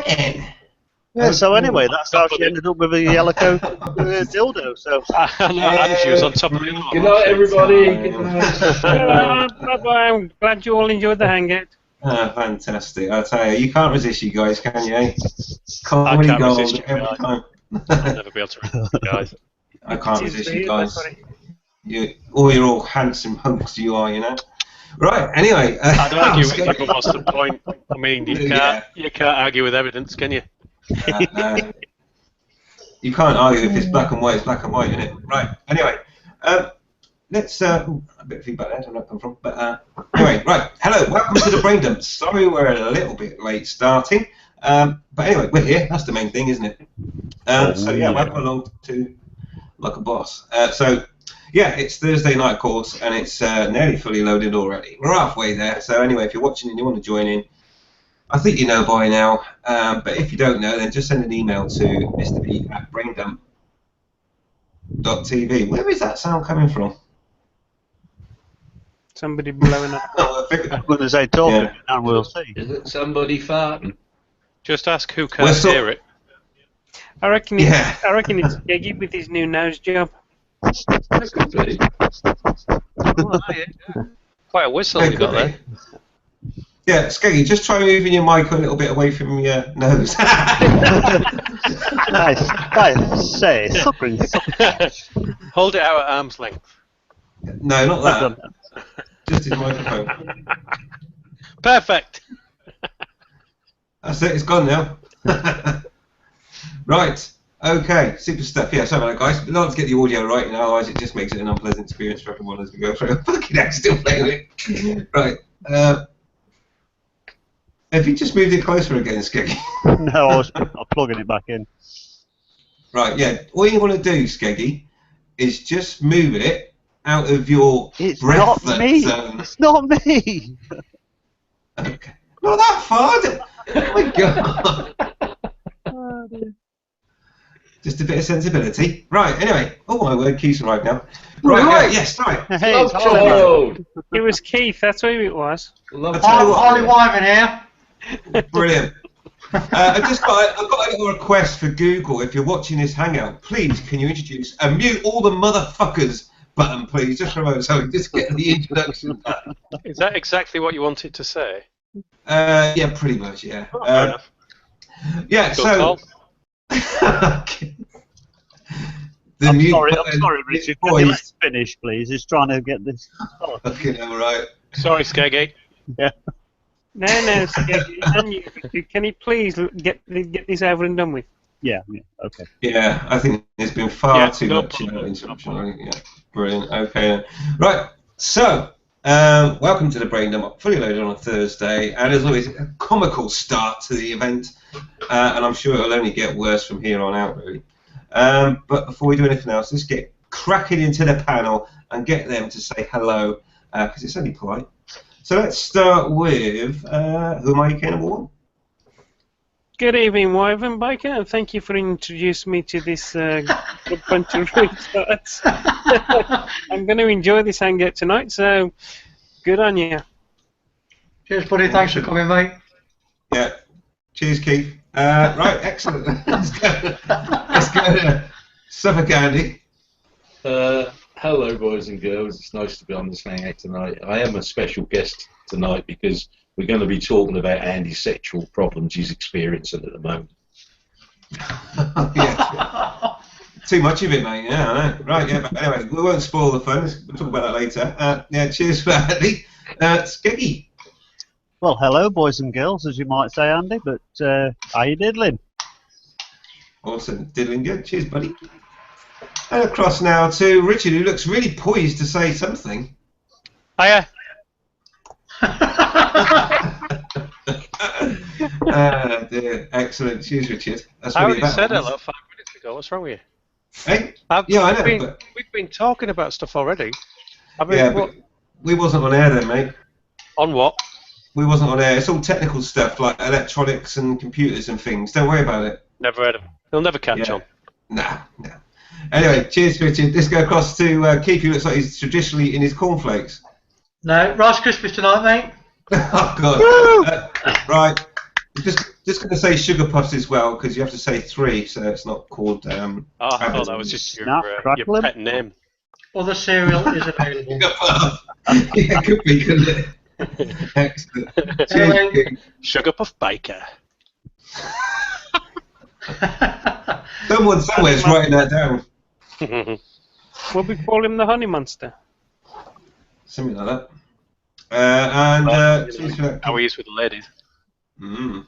then. Yeah, so anyway, that's how she ended up with a yellow coat dildo. So and she was on top of it. Good night, everybody. Good night. Bye-bye. I'm glad you all enjoyed the hangout. Fantastic. I tell you can't resist you guys, can you? I Comedy can't gold resist you every guys. time. I'll never be able to resist you guys. I can't resist you guys. You're all handsome hunks you are, you know. Right, anyway. I'd argue with you, but what's the point? I mean, you can't argue with evidence, can you? You can't argue if it's black and white, it's black and white, isn't it? Right, anyway. Let's, a bit of feedback there, I don't know where it come from. But anyway, right, hello, welcome to the Brain Dump. Sorry we're a little bit late starting. But anyway, we're here, that's the main thing, isn't it? So yeah, welcome along to Like a Boss. So yeah, it's Thursday night, of course, and it's nearly fully loaded already. We're halfway there, so anyway, if you're watching and you want to join in, I think you know by now, but if you don't know, then just send an email to Mr. B at braindump.tv. Where is that sound coming from? Somebody blowing up. I'm going to say talking, and we'll see. Is it somebody farting? Just ask who can't hear it. I reckon it's Geggy with his new nose job. That could be. Quite a whistle you got there. Yeah, Skeggy, just try moving your mic a little bit away from your nose. Nice. Say, suffering. Hold it out at arm's length. No, not that. Just his microphone. Perfect. That's it, it's gone now. Right, okay, super stuff. Yeah, sorry about that, guys. We'd like to get the audio right, otherwise it just makes it an unpleasant experience for everyone as we go through. Fucking heck, still playing it. Right. Have you just moved it closer again, Skeggy? No, I'm plugging it back in. Right, yeah. All you want to do, Skeggy, is just move it out of your breath zone. It's not me. Okay. Not that far. Oh my god. Just a bit of sensibility. Right, anyway. Oh my word, Keith's arrived now. Right, yes, right. Hey, Love child. It was Keith, that's who it was. Love Holly Wyman here. Brilliant. I've got a little request for Google. If you're watching this hangout, please can you introduce a mute all the motherfuckers button, please, just for a moment, so we can just get the introduction done. Is that exactly what you wanted to say? Yeah, pretty much, yeah. Oh, fair enough. Yeah, Good I'm sorry, Richard. Can you let us finish, please? He's trying to get this. Okay, all right. Sorry, Skeggy. Yeah. No, can you please get this over and done with? Yeah, okay. Yeah, I think there's been far too much interruption. Yeah, brilliant. Okay, then. Right. So, welcome to the Brain Dump, fully loaded on a Thursday, and as always, a comical start to the event, and I'm sure it'll only get worse from here on out, really. But before we do anything else, let's get cracking into the panel and get them to say hello, because it's only polite. So let's start with, who am I, number one? Good evening, Wyvern Biker, and thank you for introducing me to this good bunch of retards. I'm going to enjoy this hangout tonight, so good on you. Cheers, buddy. Thanks for coming, mate. Yeah. Cheers, Keith. Right, excellent. Let's go to Suffolk Andy. Hello, boys and girls. It's nice to be on this hangout tonight. I am a special guest tonight because we're going to be talking about Andy's sexual problems he's experiencing at the moment. Yeah. Too much of it, mate. Yeah, I know. Right, yeah, but anyway, we won't spoil the fun. We'll talk about that later. Yeah, cheers for that, Andy. Skeggy. Well, hello, boys and girls, as you might say, Andy, but how you diddling? Awesome. Diddling good. Cheers, buddy. And across now to Richard, who looks really poised to say something. Hiya. Dear. Excellent. Cheers, Richard. That's I really already said hello 5 minutes ago. What's wrong with you? Hey? Yeah, I know. We've been talking about stuff already. I mean, yeah, but we wasn't on air then, mate. On what? We wasn't on air. It's all technical stuff like electronics and computers and things. Don't worry about it. Never heard of him. He'll never catch on. No. Anyway, cheers, Richard. Let's go across to Keith, who looks like he's traditionally in his cornflakes. No, Rice Krispies tonight, mate. Oh, God. Right. Just going to say sugar puffs as well, because you have to say 3, so it's not called. Oh, I thought that was just your pet name. Other cereal is available. Sugar puff. Yeah, could be, couldn't it? Excellent. Cheers, King. Sugar puff biker. Someone somewhere's writing that down. Will we call him the Honey Monster? Something like that. How he is with the ladies. Mm.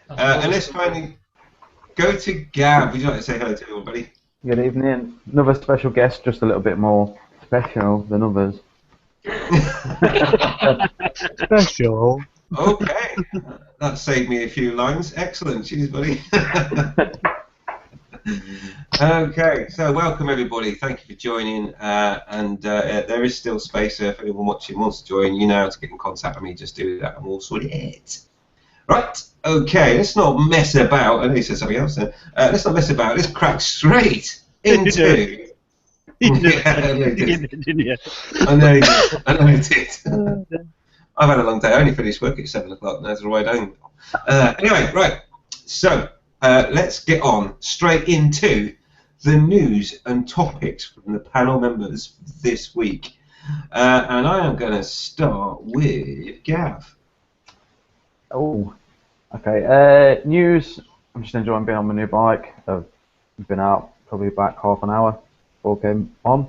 And let's finally go to Gav. Would you like to say hello to everybody? Good evening. Another special guest, just a little bit more special than others. Special. Okay. That saved me a few lines. Excellent. Cheers, buddy. Okay, so welcome everybody. Thank you for joining. There is still space, so if anyone watching wants to join, you know how to get in contact with me. Just do that and we'll sort it. Right, okay, let's not mess about. I know you said something else then. Let's not mess about. Let's crack straight into... I know you did. I've had a long day. I only finished work at 7 o'clock. Now it's the ride home. Anyway, right. So let's get on straight into the news and topics from the panel members this week. And I am going to start with Gav. Oh, okay. News. I'm just enjoying being on my new bike. I've been out probably about half an hour before I came on.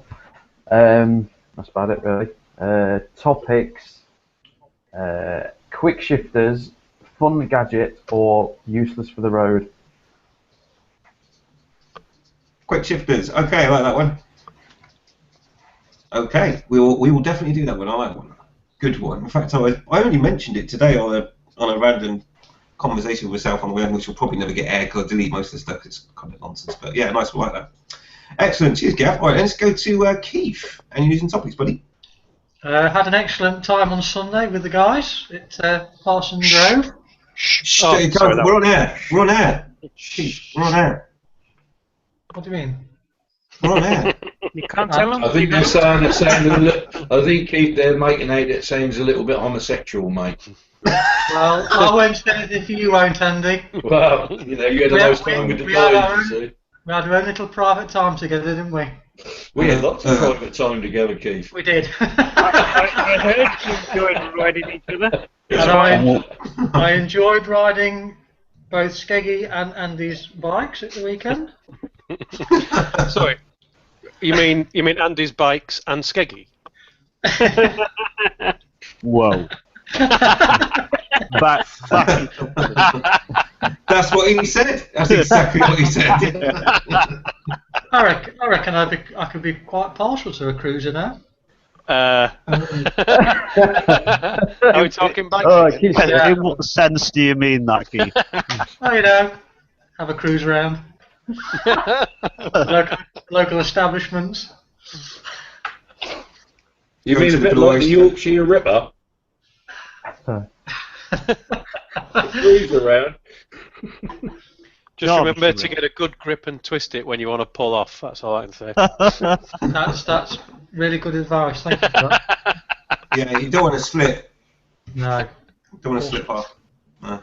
That's about it, really. Topics. Quick shifters, fun gadget, or useless for the road. Quick shifters. Okay, I like that one. Okay, we will definitely do that one. I like that one. Good one. In fact, I only mentioned it today on a random conversation with myself on the web, which will probably never get aired because I delete most of the stuff. It's kind of nonsense. But yeah, nice one, like that. Excellent. Cheers, Gav. All right, let's go to Keith. Any news and topics, buddy? Had an excellent time on Sunday with the guys at Parsons Grove. We're on air. We're on air. Keith, we're on air. What do you mean? We're on air. You can't tell them. I think they're saying it sounds a little. I think Keith, they're making out it sounds a little bit homosexual, mate. Well, I won't say anything for you, won't Andy? Well, you know, you had a nice time with the boys, you see. We had our own little private time together, didn't we? We had lots of private time together, Keith. We did. I heard you enjoyed riding each other. And I enjoyed riding both Skeggy and Andy's bikes at the weekend. Sorry, you mean Andy's bikes and Skeggy? Whoa. That's what he said. That's exactly what he said. I reckon I could be quite partial to a cruiser now. Are we talking bikes? In what sense do you mean that, Keith? Oh, you know, have a cruise around. Local establishments. You mean a bit like the Yorkshire Ripper? Cruise around. Just remember to get a good grip and twist it when you want to pull off. That's all I can say. That's really good advice. Thank you for that. Yeah, you don't want to slip. No. Don't want to slip off. No.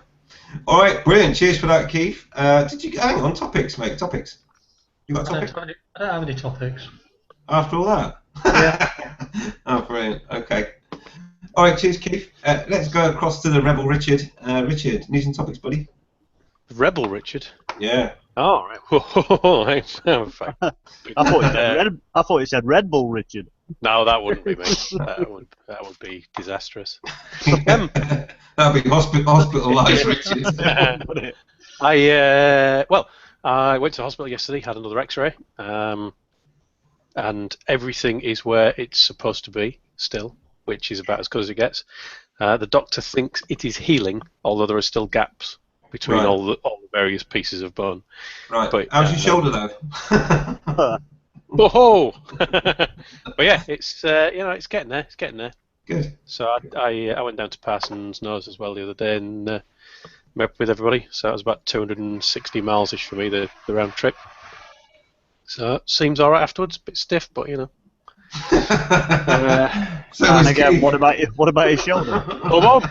All right, brilliant. Cheers for that, Keith. Did you hang on? Topics, mate. Topics. You got topics? I don't have any topics. After all that. Yeah. Oh, brilliant. Okay. All right, cheers, Keith. Let's go across to the Rebel Richard. Richard, news and topics, buddy. Rebel Richard? Yeah. Oh, right. I thought you said Red Bull Richard. No, that wouldn't be me. That would be disastrous. That would be hospitalised, Richard. I went to the hospital yesterday, had another X-ray, and everything is where it's supposed to be still, which is about as good as it gets. The doctor thinks it is healing, although there are still gaps between all the various pieces of bone. Right. But, how's your shoulder though? Whoa! But yeah, it's it's getting there. It's getting there. Good. So I went down to Parsons Nose as well the other day and met up with everybody. So it was about 260 miles-ish for me the round trip. So it seems all right afterwards. A bit stiff, but you know. So And was again, Keith. what about his shoulder? Come on.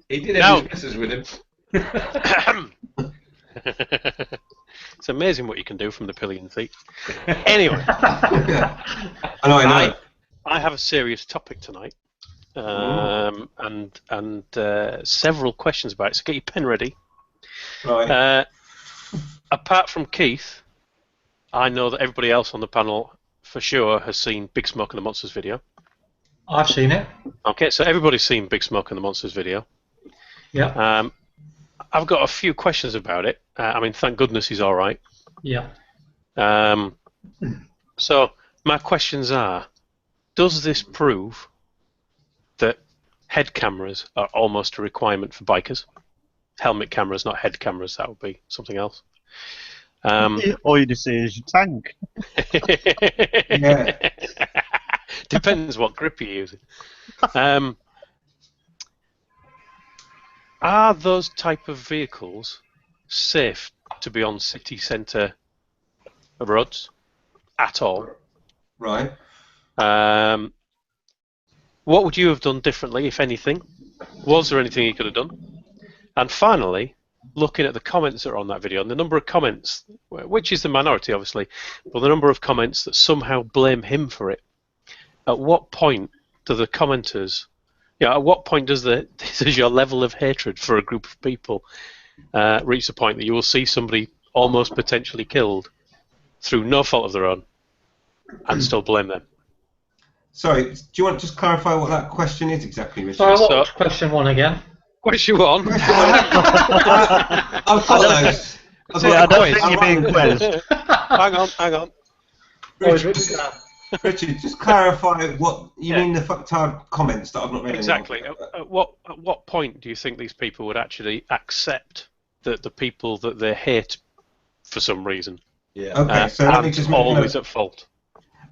He did have his missus with him. It's amazing what you can do from the pillion seat. Anyway, I know. I have a serious topic tonight, and several questions about it. So get your pen ready. Right. Apart from Keith, I know that everybody else on the panel for sure has seen Big Smoke and the Monsters video. I've seen it. Okay, so everybody's seen Big Smoke and the Monsters video. Yeah. I've got a few questions about it. I mean, thank goodness he's all right. Yeah. So my questions are: does this prove that head cameras are almost a requirement for bikers? Helmet cameras, not head cameras. That would be something else. All you just see is your tank. Yeah. Depends what grip you're using. Are those type of vehicles safe to be on city centre roads at all? Right. What would you have done differently, if anything? Was there anything you could have done? And finally, looking at the comments that are on that video, and the number of comments, which is the minority obviously, but the number of comments that somehow blame him for it, at what point do the commenters, at what point does your level of hatred for a group of people reach the point that you will see somebody almost potentially killed through no fault of their own and still blame them? Sorry, do you want to just clarify what that question is exactly, Richard? Sorry, what was question one again? Question one. I've got those. I don't think you're being quizzed. Hang on. Richard, just clarify what you mean the fucktard comments that I've not read. Exactly. At what point do you think these people would actually accept that the people that they hate for some reason Okay, so let me just make always at fault?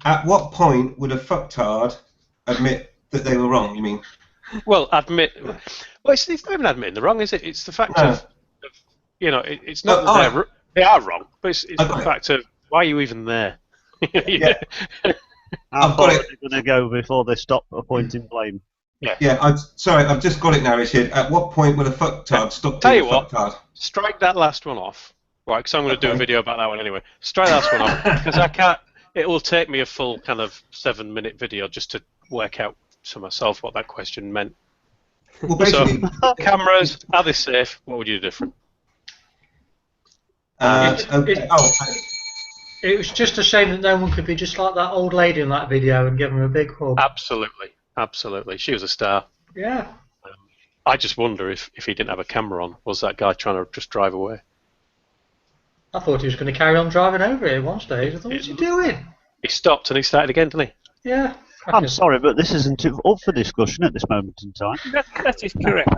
At what point would a fucktard admit that they were wrong, you mean? Well, admit... Well, it's not even admitting they're wrong, is it? It's the fact of it's not that they are wrong, but it's the fact of, why are you even there? Yeah. How far are they going to go before they stop appointing blame? Yeah, I've just got it now, Richard. At what point will a fucktard stop being a fucktard? Strike that last one off, right, because I'm going to do a video about that one anyway. Strike that last one off, because I can't... It will take me a full kind of 7-minute video just to work out to myself what that question meant. Well, basically... So, cameras, are they safe? What would you do different? It was just a shame that no one could be just like that old lady in that video and give him a big hug. Absolutely. She was a star. Yeah. I just wonder if he didn't have a camera on, was that guy trying to just drive away? I thought he was going to carry on driving over it at one stage. I thought, what's he doing? He stopped and he started again, didn't he? Yeah. I'm sorry, but this isn't up for discussion at this moment in time. That is correct.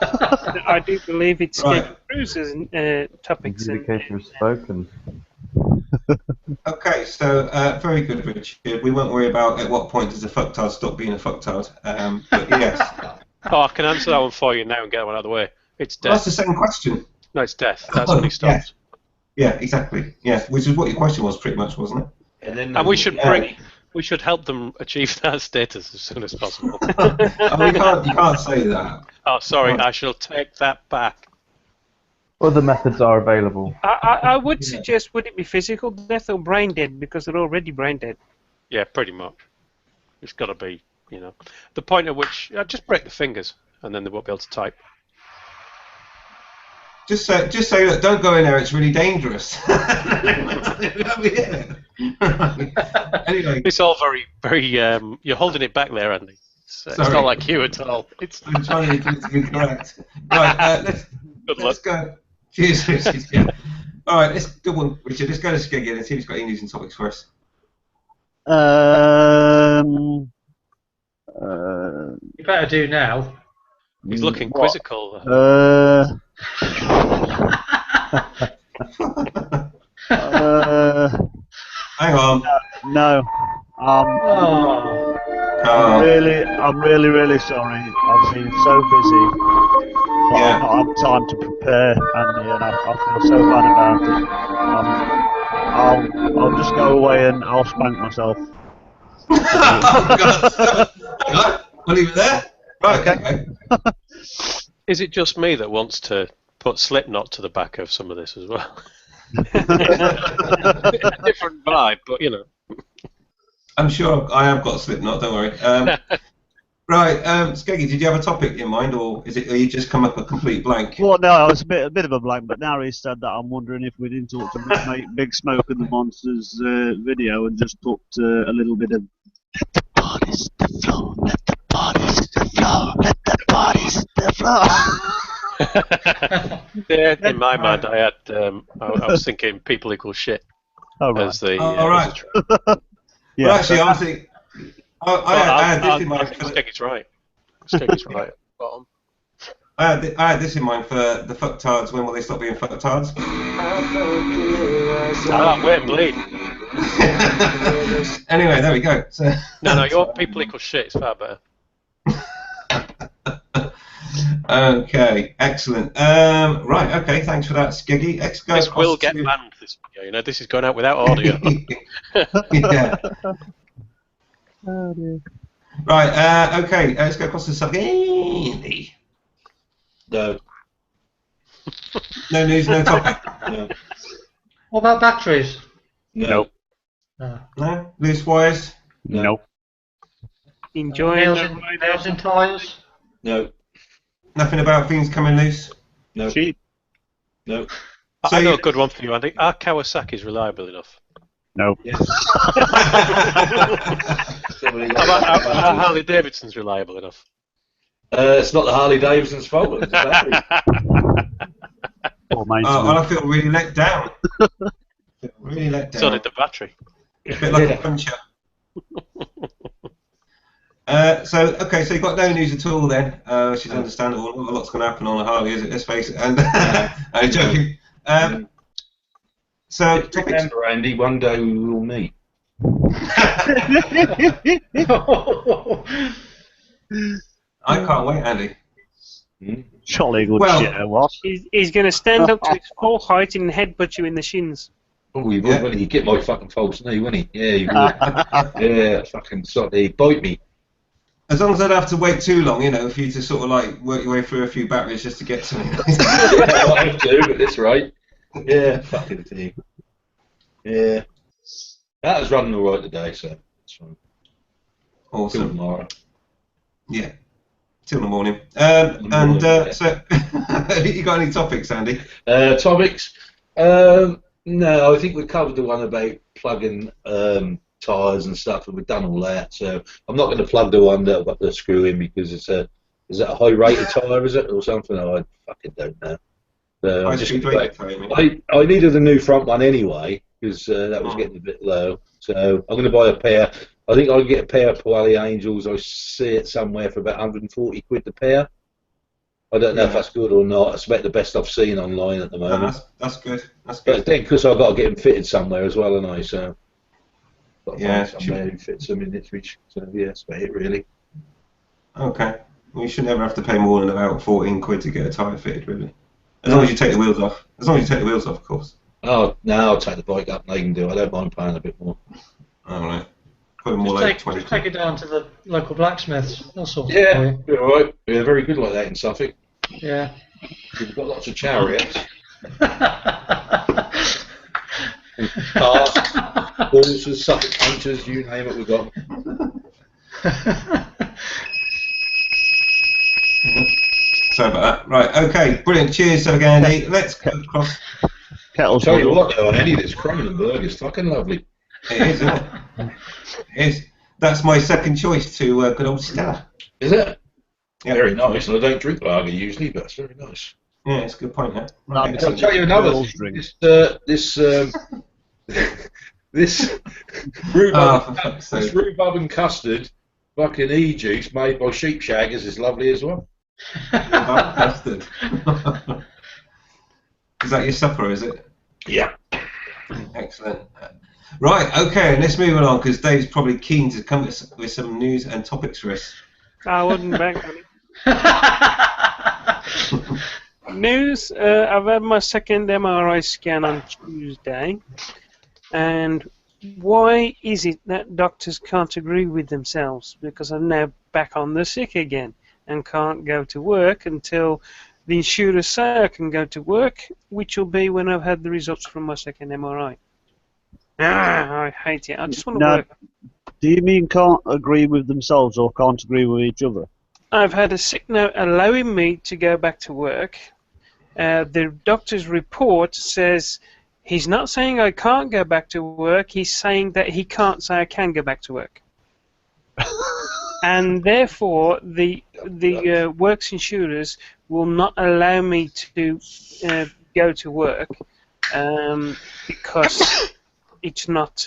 I do believe it's Cruise's topics. Communication was spoken. Okay, so very good, Richard. We won't worry about at what point does a fucktard stop being a fucktard. But yes. Oh, I can answer that one for you now and get that one out of the way. It's death. Well, that's the same question. No, it's death. That's when he stops. Yeah, exactly. Yeah, which is what your question was, pretty much, wasn't it? And we should help them achieve that status as soon as possible. You can't say that. Oh, sorry, I shall take that back. Other methods are available. I would suggest, would it be physical death or brain dead? Because they're already brain dead. Yeah, pretty much. It's got to be, the point at which just break the fingers and then they won't be able to type. Just say that. Don't go in there. It's really dangerous. Anyway, it's all very, very. You're holding it back there, Andy. It's not like you at all. I'm trying to be correct. Right, let's go. Cheers, Richard. Yeah. All right, let's do one, Richard. Let's go to Skeggy and see if he's got any news and topics for us. You better do now. He's looking quizzical. Hang on. No. I'm really sorry. I've been so busy. But I've not had time to prepare, Andy, and I feel so bad about it. I'll just go away and I'll spank myself. Oh, God. Hang on. We'll leave it there. Right, okay. Is it just me that wants to put Slipknot to the back of some of this as well? Different vibe, but you know. I'm sure I have got a Slipknot, don't worry. Right, Skeggy, did you have a topic in mind, or are you just come up a complete blank? Well, no, it's a bit of a blank, but now he said that, I'm wondering if we didn't talk to Big Smoke and the Monsters video and just put a little bit of let the bodies the floor, let the bodies the floor, let the bodies the floor. Yeah, in my mind, I had I was thinking people equal shit as the. Right. Yeah. Well, actually, I think I had this in mind. Skeggy's right. Skeggy's right. Bottom. I had this in mind for the fucktards. When will they stop being fucktards? Wait and bleed. Anyway, there we go. So, No, you want people equal shit. It's far better. Okay, excellent. Right, okay, thanks for that, Skeggy. This will get banned. This video, you know, this is going out without audio. Yeah. Oh, dear. Right, okay, let's go across to Andy. No. No news, no topic. No. What about batteries? No. No? Loose wires? Nope. Enjoying nails in tyres? No. Nothing about things coming loose? No. Cheap. No. So I know a good one for you, Andy. Are Kawasaki's reliable enough? No. Yes. Are Harley Davidson's reliable enough? It's not the Harley Davidson's fault. It's the battery. Poor maintenance. I feel really let down. Really let down. So did the battery. A bit like a puncher. So you've got no news at all then, which is understandable. Not a lot's going to happen on a Harley, is it? Let's face it. And I'm joking. So, topics. Remember, Andy, one day we will meet. I can't wait, Andy. Jolly good Well- shit, what? He's going to stand up to his full height and headbutt you in the shins. Oh, he would, wouldn't he? Get my fucking false knee, wouldn't he? Yeah, he would. Yeah, fucking sod. He'd bite me. As long as I don't have to wait too long, you know, for you to sort of like work your way through a few batteries just to get to me. Yeah, I have to, but that's right. Yeah, fucking thing. Yeah. That was running all right today, so it's fine. Till Awesome. tomorrow. Yeah. Till the morning. The morning, yeah. So, you got any topics, Andy? Topics? No, I think we covered the one about plugging tyres and stuff, and we've done all that. So I'm not going to plug the one that I've got the screw in because is it a high rated tyre, is it, or something? I fucking don't know. So I'm just I needed a new front one anyway because that was getting a bit low. So I'm going to buy a pair. I think I'll get a pair of Pirelli Angels. I see it somewhere for about 140 quid the pair. I don't know if that's good or not. It's about the best I've seen online at the moment. No, that's good. That's But good. then, because I've got to get them fitted somewhere as well, and I so got to Yeah, find somewhere who fits them in Ipswich. So yeah, that's about it really. Okay. Well, you should never have to pay more than about 14 quid to get a tyre fitted, really. As long as you take the wheels off. As long as you take the wheels off, of course. Oh, now I'll take the bike up and they can do it. I don't mind paying a bit more. All right. Probably more like 20 just take it down to the local blacksmiths. That's all. Yeah, you're all right. They're very good like that in Suffolk. Yeah. We've got lots of chariots. Cars, horses, Suffolk punchers, you name it, we've got. Sorry about that. Right, okay, brilliant. Cheers again, Andy. Let's go across. Kettle's I'll tell you good. what though, Andy, this Kronenberg is fucking lovely. It is, isn't it? It is. That's my second choice to good old Stella. Is it? Yeah. Very nice. And I don't drink lager usually, but it's very nice. Yeah, it's a good point, huh? No, Right. I'll tell you another Girls thing. drink. This Oh, rhubarb, for fuck's this sake. rhubarb and custard fucking e-juice made by sheep shaggers is lovely as well. Bastard. Is that your supper, is it? Yeah. Excellent. Right, okay, and let's move on because Dave's probably keen to come with some news and topics for us. I wouldn't bank on it. News, I've had my second MRI scan on Tuesday, and why is it that doctors can't agree with themselves? Because I'm now back on the sick again and can't go to work until the insurers say I can go to work, which will be when I've had the results from my second MRI. I hate it. I just want to Now, work. do you mean can't agree with themselves or can't agree with each other? I've had a sick note allowing me to go back to work. The doctor's report says he's not saying I can't go back to work. He's saying that he can't say I can go back to work. And therefore, the works insurers will not allow me to go to work because it's not,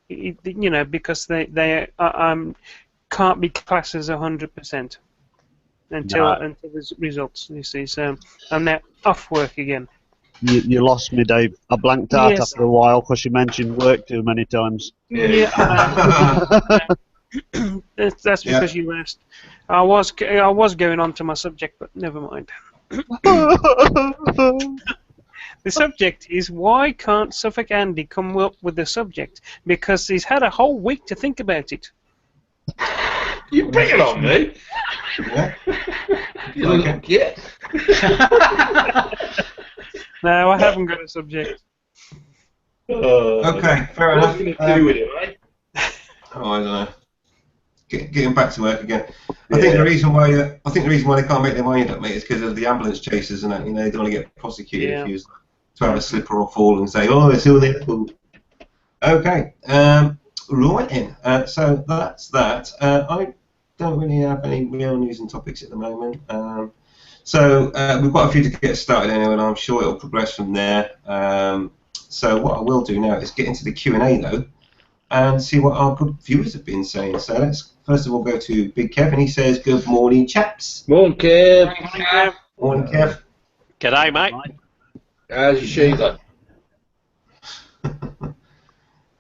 because they can't be classed as 100% until there's results. You see, so I'm now off work again. You lost me, Dave. I blanked out Yes. after a while because you mentioned work too many times. Yeah. That's because you asked. I was going on to my subject, but never mind. The subject is why can't Suffolk Andy come up with the subject? Because he's had a whole week to think about it. You bring it on me. Yeah. You look yet. No, I haven't got a subject. Okay, fair What's enough. going to do with it, right? Oh, I don't know. Getting back to work again. I think the reason why they can't make their mind up, mate, is because of the ambulance chasers and that. You know, they don't want to get prosecuted if you to have a slip or fall and say, oh, it's all their fault. Okay. Right then. So that's that. I don't really have any real news and topics at the moment. So we've got a few to get started anyway, and I'm sure it'll progress from there. So what I will do now is get into the Q&A though, and see what our good viewers have been saying. So let's first of all go to Big Kev, and he says, "Good morning, chaps." Morning, Kev. Morning, Kev. G'day, mate. How's your Sheila?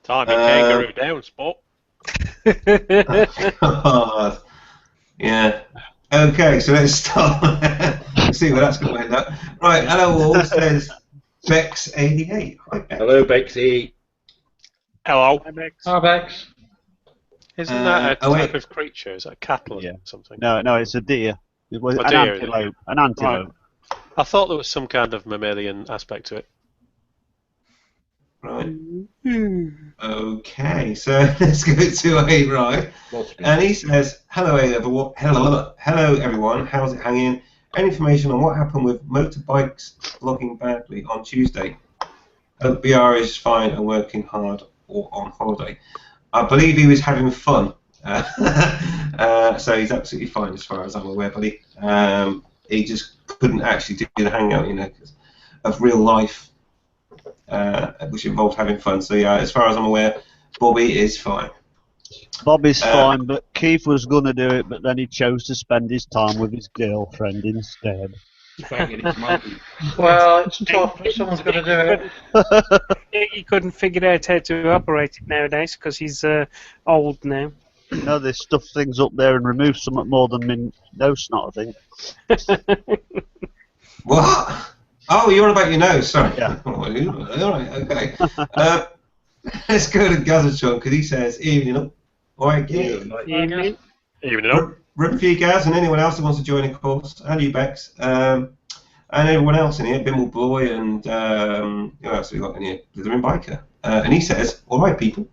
Time you kangaroo down, sport. Yeah. Okay, so let's start. See where that's going to end up. Right, hello all, says Bex88. Hi, Bex. Hello, Bexy. Hello. Hi, Bex. Hi, Bex. Isn't that a oh, type wait. of creature? Is that cattle or Yeah. something? No, it's a deer. It was A an deer, is it? antelope. An antelope. I thought there was some kind of mammalian aspect to it. Right. Okay, so let's go to A, right? And he says, hello everyone, hello everyone, how's it hanging? Any information on what happened with Motorbikes vlogging badly on Tuesday? Hope BR is fine and working hard or on holiday. I believe he was having fun. So he's absolutely fine as far as I'm aware, buddy. He just couldn't actually do the hangout, you know, because of real life, which involved having fun. So yeah, as far as I'm aware, Bobby is fine. Bobby's fine, but Keith was going to do it, but then he chose to spend his time with his girlfriend instead. Well, it's tough, but someone's got to do it. He couldn't figure out how to operate it nowadays because he's old now. No, they stuff things up there and remove something more than my nose snot, I think. What? Oh, you're on about your nose, sorry. Yeah. All right, okay. Let's go to Gazachon, because he says, evening up. All right, Evening. Evening up. Run for you, Gaz, and anyone else who wants to join, of course, and you, Bex, and everyone else in here, Bimble Boy, and who else have we got in here? Blithering Biker. And he says, all right, people.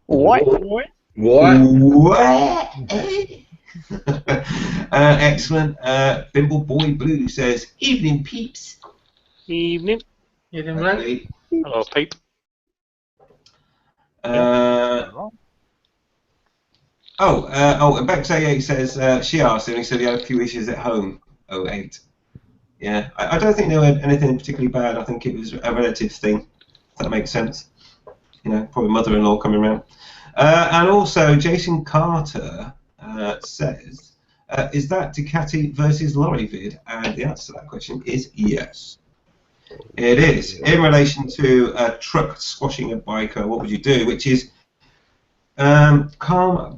What? Excellent. Bimble Boy Blue says, evening, peeps. Evening. Evening, Ray. Hello, Pete. And Bex A8 says she asked him. He said he had a few issues at home. 08. Yeah, I don't think there were anything particularly bad. I think it was a relative thing. If that makes sense. You know, probably mother-in-law coming around. And also, Jason Carter says, "Is that Ducati versus Lorry vid?" And the answer to that question is yes. It is in relation to a truck squashing a biker. What would you do? Which is calm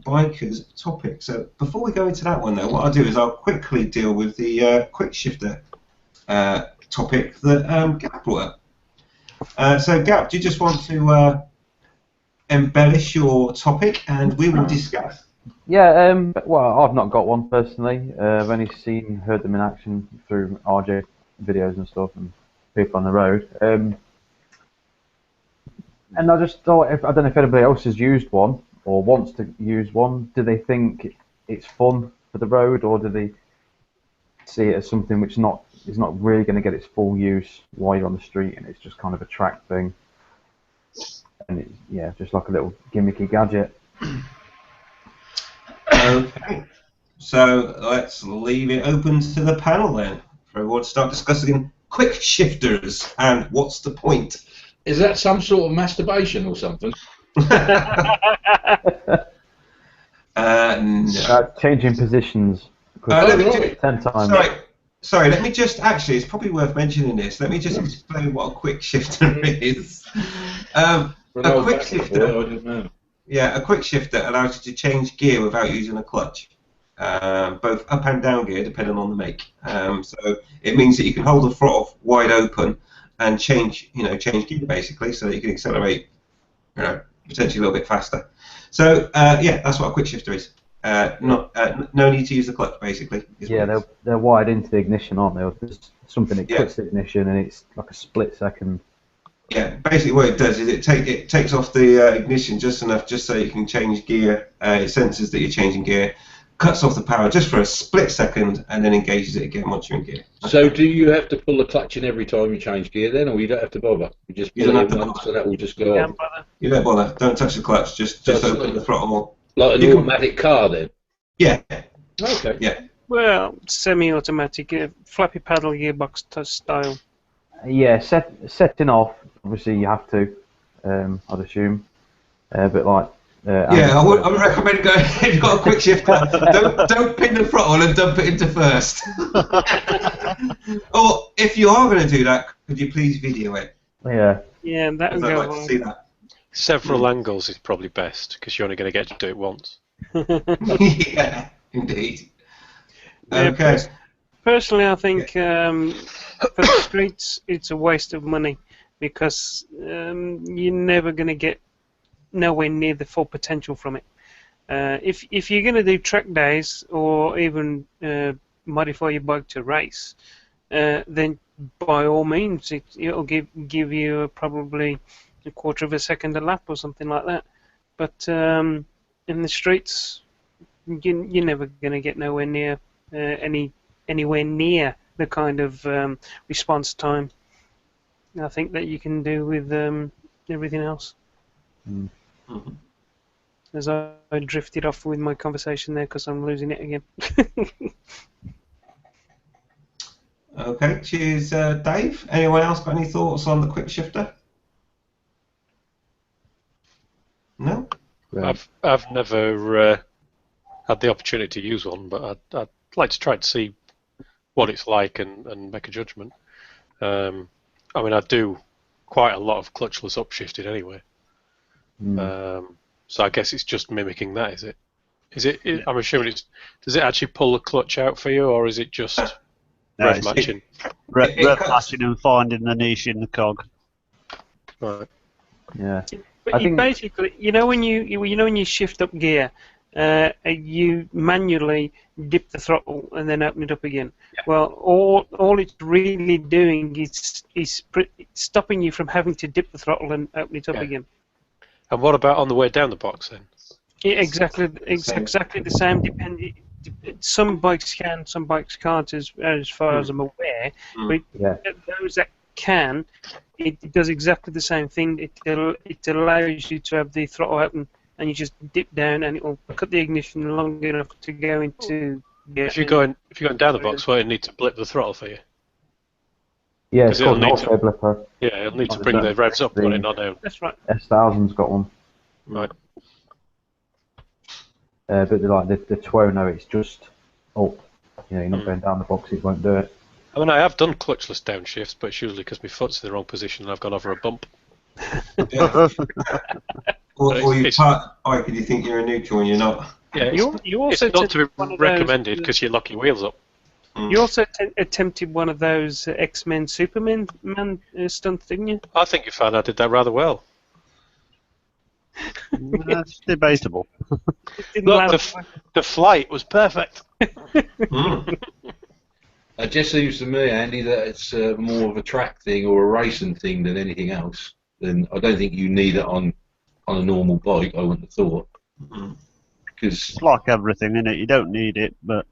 bikers topic. So before we go into that one, though, what I'll do is I'll quickly deal with the quick shifter topic that Gap brought up. So Gap, do you just want to embellish your topic, and we will discuss. Yeah, well, I've not got one personally. I've only heard them in action through RJ videos and stuff and people on the road. And I just thought, I don't know if anybody else has used one or wants to use one. Do they think it's fun for the road, or do they see it as something which is not really going to get its full use while you're on the street, and it's just kind of a track thing? And it's just like a little gimmicky gadget. Okay, so let's leave it open to the panel then for everyone to start discussing quick shifters and what's the point. Is that some sort of masturbation or something? No. Changing positions. Let me right. 10 times. Sorry, let me just, actually, it's probably worth mentioning this. Let me just explain what a quick shifter is. A quick shifter, I don't know. yeah, a quick shifter allows you to change gear without using a clutch, both up and down gear, depending on the make. So it means that you can hold the throttle wide open and change gear basically, so that you can accelerate, potentially a little bit faster. So yeah, that's what a quick shifter is. No need to use the clutch basically. Yeah, they're wired into the ignition, aren't they? There's something that quits the ignition, and it's like a split second. Yeah, basically what it does is it takes off the ignition just enough, just so you can change gear. It senses that you're changing gear, cuts off the power just for a split second, and then engages it again once you're in gear. So do you have to pull the clutch in every time you change gear then, or you don't have to bother? You just pull it in once, so that will just go on. You don't bother. Don't touch the clutch. Just open the throttle. Like an automatic car then? Yeah. Okay. Yeah. Well, semi-automatic, flappy paddle gearbox style. Yeah, setting off. Obviously, you have to. I'd assume. But like. I would recommend going. If you've got a quick shifter, don't pin the throttle and dump it into first. Or if you are going to do that, could you please video it? Yeah. Yeah, that would I'd go like to see that. Several angles is probably best, because you're only going to get to do it once. Yeah, indeed. Yeah, Okay. Personally, I think for the streets, it's a waste of money, because you're never going to get nowhere near the full potential from it. If you're going to do track days or even modify your bike to race, then by all means it'll give you probably a quarter of a second a lap or something like that. But in the streets, you're never going to get nowhere near anywhere near the kind of response time I think that you can do with everything else. Mm. Mm-hmm. As I drifted off with my conversation there because I'm losing it again. Okay, cheers, Dave. Anyone else got any thoughts on the quick shifter? No? I've never had the opportunity to use one, but I'd like to try to see what it's like and make a judgment. I mean, I do quite a lot of clutchless upshifting anyway. So I guess it's just mimicking that, is it? I'm assuming does it actually pull the clutch out for you, or is it just rev matching? Rev matching and finding the niche in the cog. Right. Yeah. But you basically, when you shift up gear, you manually dip the throttle and then open it up again. Yeah. Well, all it's really doing is stopping you from having to dip the throttle and open it up again. And what about on the way down the box then? Yeah, exactly the same. Some bikes can, some bikes can't, as far as I'm aware. But those that can, it does exactly the same thing. It allows you to have the throttle open, and you just dip down, and it will cut the ignition long enough to go into. If you're going down the box, well, you need to blip the throttle for you. Yeah, it's called an auto blipper. Yeah, it'll need to bring the revs up on it, not down. That's right. S1000's got one. Right. But the Tuono, it's just up. You're not going down the box, it won't do it. I mean, I have done clutchless downshifts, but it's usually because my foot's in the wrong position and I've gone over a bump. Or you part bike and you think you're a neutral and you're not. Yeah, you also it's not to be recommended because you lock your wheels up. You also attempted one of those X-Men Superman stunts, didn't you? I think you found I did that rather well. That's debatable. It didn't Look, last. the flight was perfect. Mm. It just seems to me, Andy, that it's more of a track thing or a racing thing than anything else. Then I don't think you need it on a normal bike. I wouldn't have thought, Mm. because It's like everything in it. You don't need it, but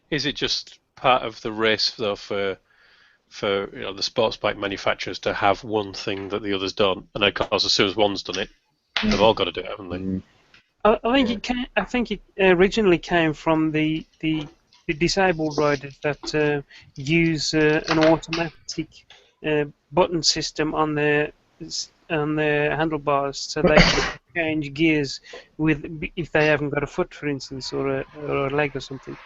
Is it just part of the race, though, for the sports bike manufacturers to have one thing that the others don't? And of course, as soon as one's done it, they've all got to do it, haven't they? I think it originally came from the disabled riders that use an automatic button system on their handlebars, so they can change gears if they haven't got a foot, for instance, or a leg or something,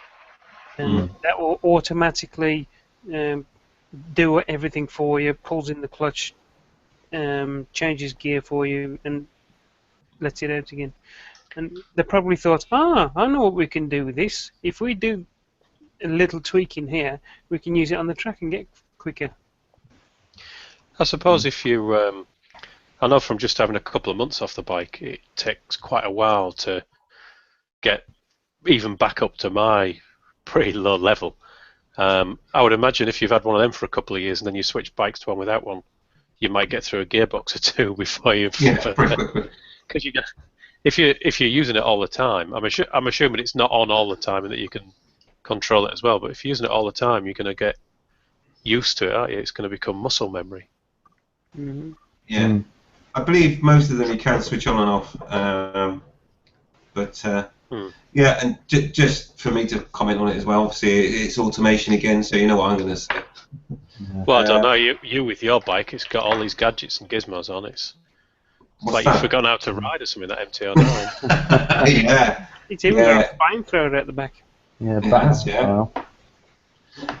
and that will automatically do everything for you, pulls in the clutch, changes gear for you, and lets it out again. And they probably thought, I know what we can do with this. If we do a little tweak in here, we can use it on the track and get quicker. I suppose if you, I know from just having a couple of months off the bike, it takes quite a while to get even back up to my pretty low level. I would imagine if you've had one of them for a couple of years and then you switch bikes to one without one, you might get through a gearbox or two before you've. Because you get. If you're using it all the time, I'm assuming it's not on all the time and that you can control it as well. But if you're using it all the time, you're going to get used to it, aren't you? It's going to become muscle memory. Mm-hmm. Yeah, I believe most of them you can switch on and off. Yeah, and just for me to comment on it as well. Obviously, it's automation again, so you know what I'm going to say. Well, I don't know. You with your bike, it's got all these gadgets and gizmos on it. It's like you've forgotten how to ride or something, that MTR9. Yeah. It's even got a flamethrower at the back. Yeah, that's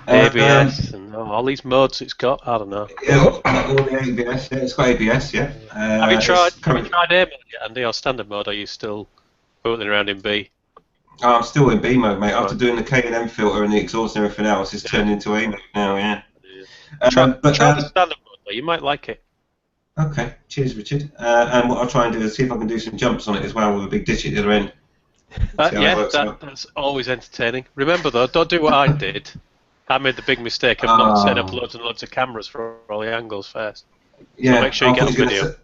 ABS and all these modes it's got. I don't know. Yeah, all the ABS. Yeah, it's got ABS. Yeah. Have you tried A mode yet, Andy, or standard mode? Are you still bootling around in B? Oh, I'm still in B mode, mate. After doing the K&M filter and the exhaust and everything else, it's turned into A mode now. Yeah. Try the standard mode, though. You might like it. Okay, cheers, Richard. And what I'll try and do is see if I can do some jumps on it as well with a big ditch at the other end. That's always entertaining. Remember, though, don't do what I did. I made the big mistake of not setting up loads and loads of cameras for all the angles first. Yeah, so make sure you get on video.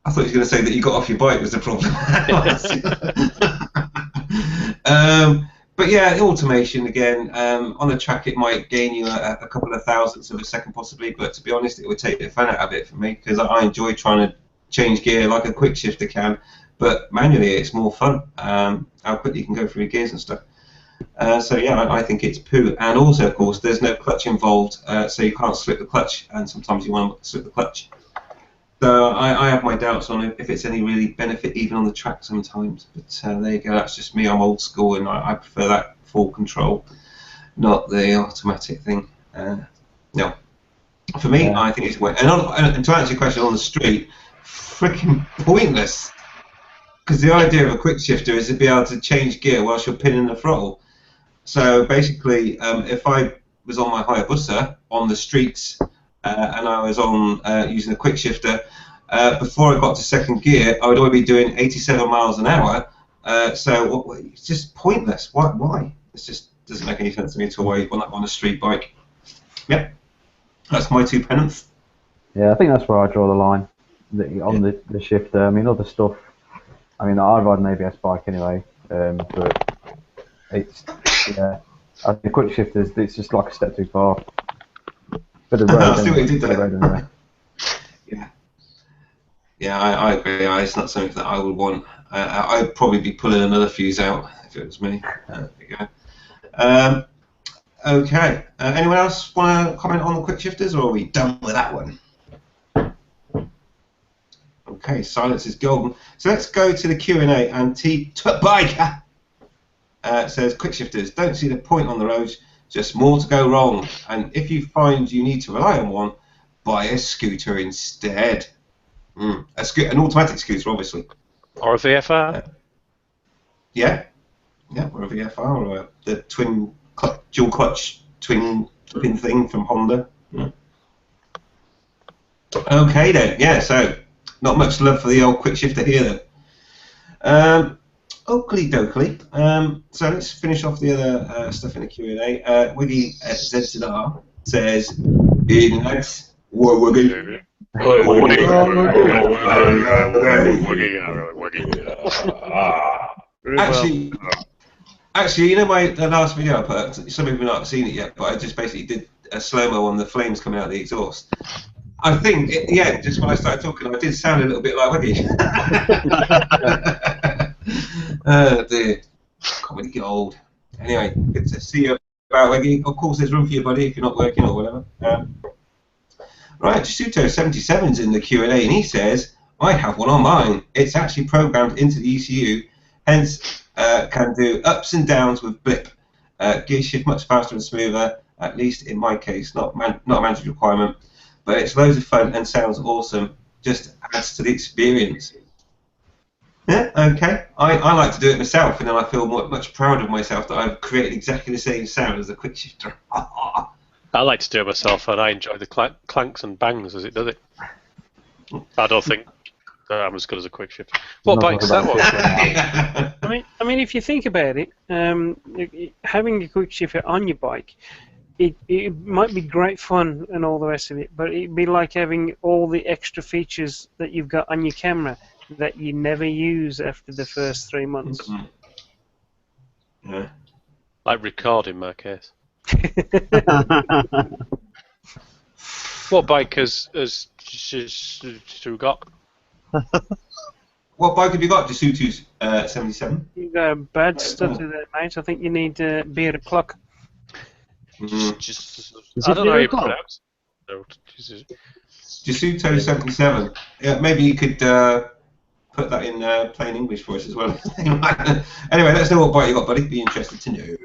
I thought you were going to say that you got off your bike was the problem. But yeah, automation again. On the track, it might gain you a couple of thousandths of a second possibly, but to be honest, it would take the fun out of it for me because I enjoy trying to change gear like a quick shifter can, but manually it's more fun. How quickly you can go through your gears and stuff. So yeah, I think it's poo. And also, of course, there's no clutch involved, so you can't slip the clutch, and sometimes you want to slip the clutch. So I have my doubts on if it's any really benefit even on the track sometimes. But there you go, that's just me. I'm old school and I prefer that full control, not the automatic thing. No. For me, I think it's weird. And to answer your question, on the street, freaking pointless. Because the idea of a quick shifter is to be able to change gear whilst you're pinning the throttle. So basically, if I was on my Hayabusa on the streets, and I was on using a quick shifter, before I got to second gear, I would already be doing 87 miles an hour. So it's just pointless. Why? It just doesn't make any sense to me at all on a street bike. Yep, that's my 2 pence. Yeah, I think that's where I draw the line on the shifter. I mean, other stuff. I mean, I ride an ABS bike anyway, but it's I think quick shifters. It's just like a step too far. Bit of road, I see what you did there. Anyway. Yeah, I agree. It's not something that I would want. I'd probably be pulling another fuse out if it was me. There you go. Okay. Anyone else want to comment on the quick shifters, or are we done with that one? Okay, silence is golden. So let's go to the Q&A, and T-Biker says, quick shifters, don't see the point on the roads, just more to go wrong. And if you find you need to rely on one, buy a scooter instead. An automatic scooter, obviously. Or a VFR. Yeah, or a VFR, or the dual clutch twin thing from Honda. Yeah. Okay then, yeah, so not much love for the old quick shifter here then. Oakley dokley. So let's finish off the other stuff in the Q&A. Wiggy ZZR says, "In lads, Wiggy." Actually, you know the last video I put. Some people have not seen it yet, but I just basically did a slow-mo on the flames coming out of the exhaust. I think, just when I started talking, I did sound a little bit like Wiggy. Oh dear, comedy gold. Anyway, good to see you about Wiggy. Of course, there's room for you, buddy, if you're not working or whatever. Right, Jasuto77's in the Q&A, and he says, "I have one on mine. It's actually programmed into the ECU, hence can do ups and downs with blip. Gear shift much faster and smoother, at least in my case, not a mandatory requirement, but it's loads of fun and sounds awesome. Just adds to the experience." Yeah, okay. I like to do it myself, and then I feel much proud of myself that I've created exactly the same sound as the quick shifter. I like to do it myself, and I enjoy the clanks and bangs as it does it. I don't think that I'm as good as a quick shifter. What bike's that one? I mean, if you think about it, having a quick shifter on your bike, it might be great fun and all the rest of it, but it'd be like having all the extra features that you've got on your camera that you never use after the first 3 months. Yeah. Like record in my case. What bike has got? What bike have you got, Jasuto's 77? You've got a bad stutter there, mate. I think you need a beer o'clock. I don't know how you pronounce it. Jasuto 77. Yeah, maybe you could put that in plain English for us as well. Anyway, let's know what bike you got, buddy. Be interested to know.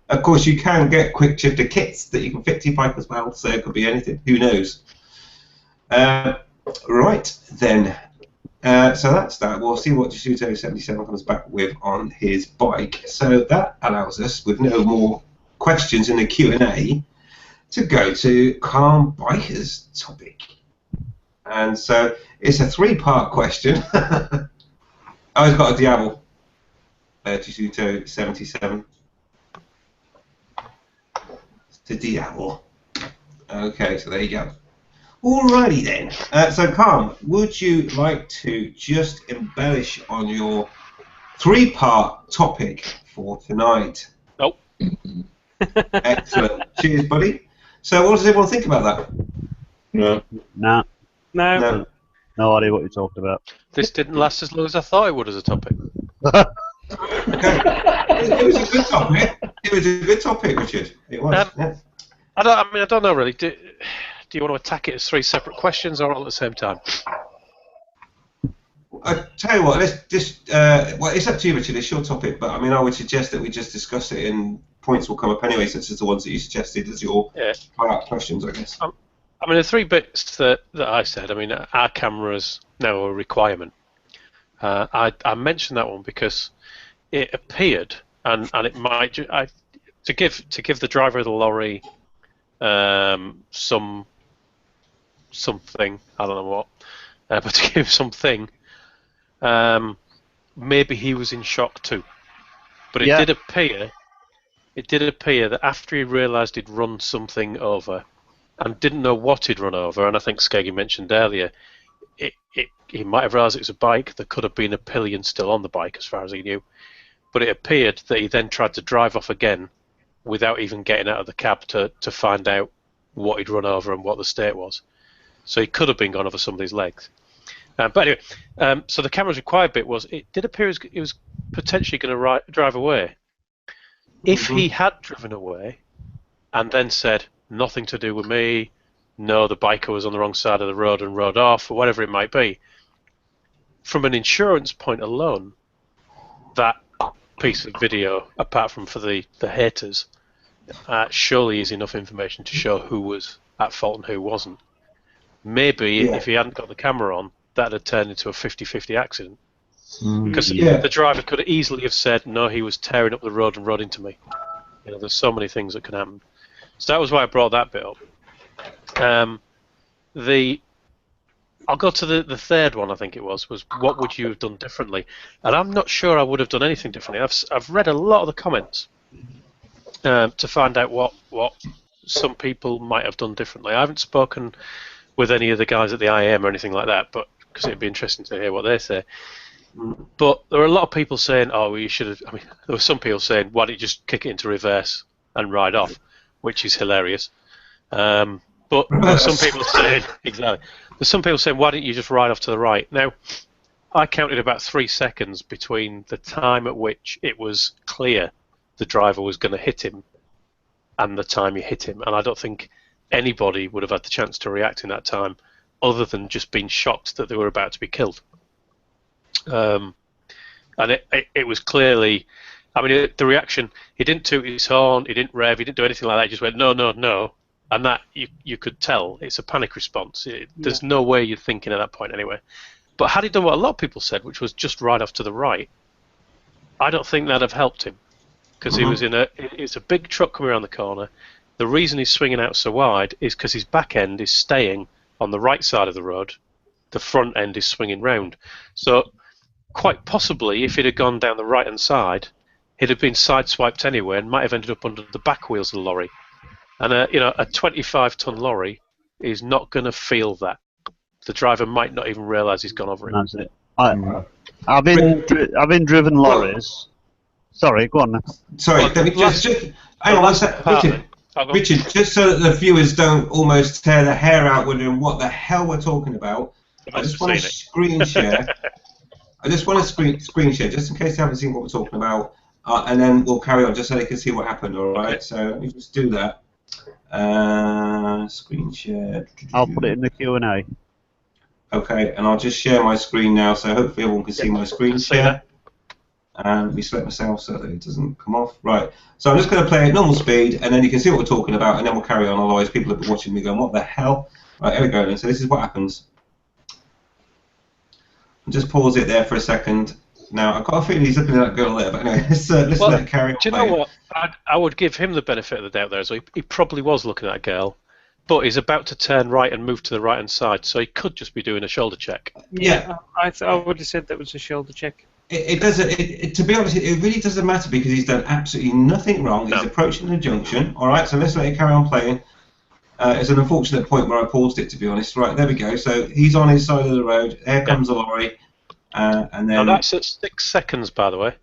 Of course, you can get quick shifter kits that you can fit to your bike as well, so it could be anything. Who knows? Right then. So that's that. We'll see what Jasuto 77 comes back with on his bike. So that allows us, with no more questions in the Q&A, to go to Calm Bikers topic. And so it's a 3-part question. Oh, he's got a Diablo. Jasuto 77. It's the Diablo. Okay, so there you go. Alrighty then. So, Calm, would you like to just embellish on your 3-part topic for tonight? Nope. Excellent. Cheers, buddy. So, what does everyone think about that? No. Nah. No. No idea what you're talking about. This didn't last as long as I thought it would as a topic. Okay. It was a good topic. It was a good topic, Richard. It was. Yeah. I don't know really. Do you want to attack it as 3 separate questions or all at the same time? I tell you what, let's just. Well, it's up to you, Richard. It's your topic, but I mean, I would suggest that we just discuss it, and points will come up anyway, such as the ones that you suggested as your questions, I guess. I mean, the 3 bits that I said. I mean, our cameras now a requirement. I mentioned that one because it appeared, and it might to give the driver of the lorry something, I don't know what, but to give something, maybe he was in shock too. But it did appear that after he realised he'd run something over and didn't know what he'd run over, and I think Skeggy mentioned earlier, he might have realised it was a bike. There could have been a pillion still on the bike as far as he knew, but it appeared that he then tried to drive off again without even getting out of the cab to find out what he'd run over and what the state was. So he could have been gone over somebody's legs. But anyway, so the camera's required bit was, it did appear he was potentially going to drive away. If he had driven away and then said, nothing to do with me, no, the biker was on the wrong side of the road and rode off, or whatever it might be, from an insurance point alone, that piece of video, apart from for the haters, surely is enough information to show who was at fault and who wasn't. Maybe if he hadn't got the camera on, that had turned into a 50-50 accident. Because the driver could easily have said, no, he was tearing up the road and rode into me. You know, there's so many things that can happen. So that was why I brought that bit up. The I'll go to the third one. I think it was what would you have done differently? And I'm not sure I would have done anything differently. I've read a lot of the comments to find out what some people might have done differently. I haven't spoken with any of the guys at the IAM or anything like that, but because it'd be interesting to hear what they say. But there were a lot of people saying, "Oh, well, you should have." I mean, there were some people saying, "Why don't you just kick it into reverse and ride off?" Which is hilarious. But there's some people saying exactly. There's some people saying, "Why don't you just ride off to the right?" Now, I counted about 3 seconds between the time at which it was clear the driver was going to hit him and the time he hit him, and I don't think anybody would have had the chance to react in that time, other than just being shocked that they were about to be killed. And it was clearly, I mean, the reaction. He didn't toot his horn, he didn't rev, he didn't do anything like that. He just went no, no, no, and that you could tell it's a panic response. There's no way you're thinking at that point anyway. But had he done what a lot of people said, which was just ride off to the right, I don't think that'd have helped him, because he was it's a big truck coming around the corner. The reason he's swinging out so wide is because his back end is staying on the right side of the road. The front end is swinging round. So quite possibly, if he'd have gone down the right-hand side, he'd have been sideswiped anyway and might have ended up under the back wheels of the lorry. And a 25-ton lorry is not going to feel that. The driver might not even realise he's gone over him. That's it. I've been driven lorries. Sorry, go on. Sorry, let me just hang on one second, Richard, just so that the viewers don't almost tear their hair out wondering what the hell we're talking about. I just want to screen share. I just want to screen share, just in case they haven't seen what we're talking about, and then we'll carry on just so they can see what happened. All right. Okay. So let me just do that. Screen share. I'll put it in the Q&A. Okay, and I'll just share my screen now, so hopefully everyone can see my screen share. And let me select myself so that it doesn't come off. Right, so I'm just going to play at normal speed, and then you can see what we're talking about, and then we'll carry on. Otherwise, people have been watching me going, what the hell? Right, here we go then. So this is what happens. I'll just pause it there for a second. Now, I've got a feeling he's looking at that girl there, but anyway, let's let it carry on. Do you know what? I would give him the benefit of the doubt there. So he probably was looking at a girl, but he's about to turn right and move to the right-hand side, so he could just be doing a shoulder check. Yeah, I would have said that was a shoulder check. It doesn't. To be honest, it really doesn't matter because he's done absolutely nothing wrong. No. He's approaching the junction. All right, so let's let it carry on playing. It's an unfortunate point where I paused it, to be honest. Right, there we go. So he's on his side of the road. There comes a lorry, and then. Now that's at 6 seconds, by the way.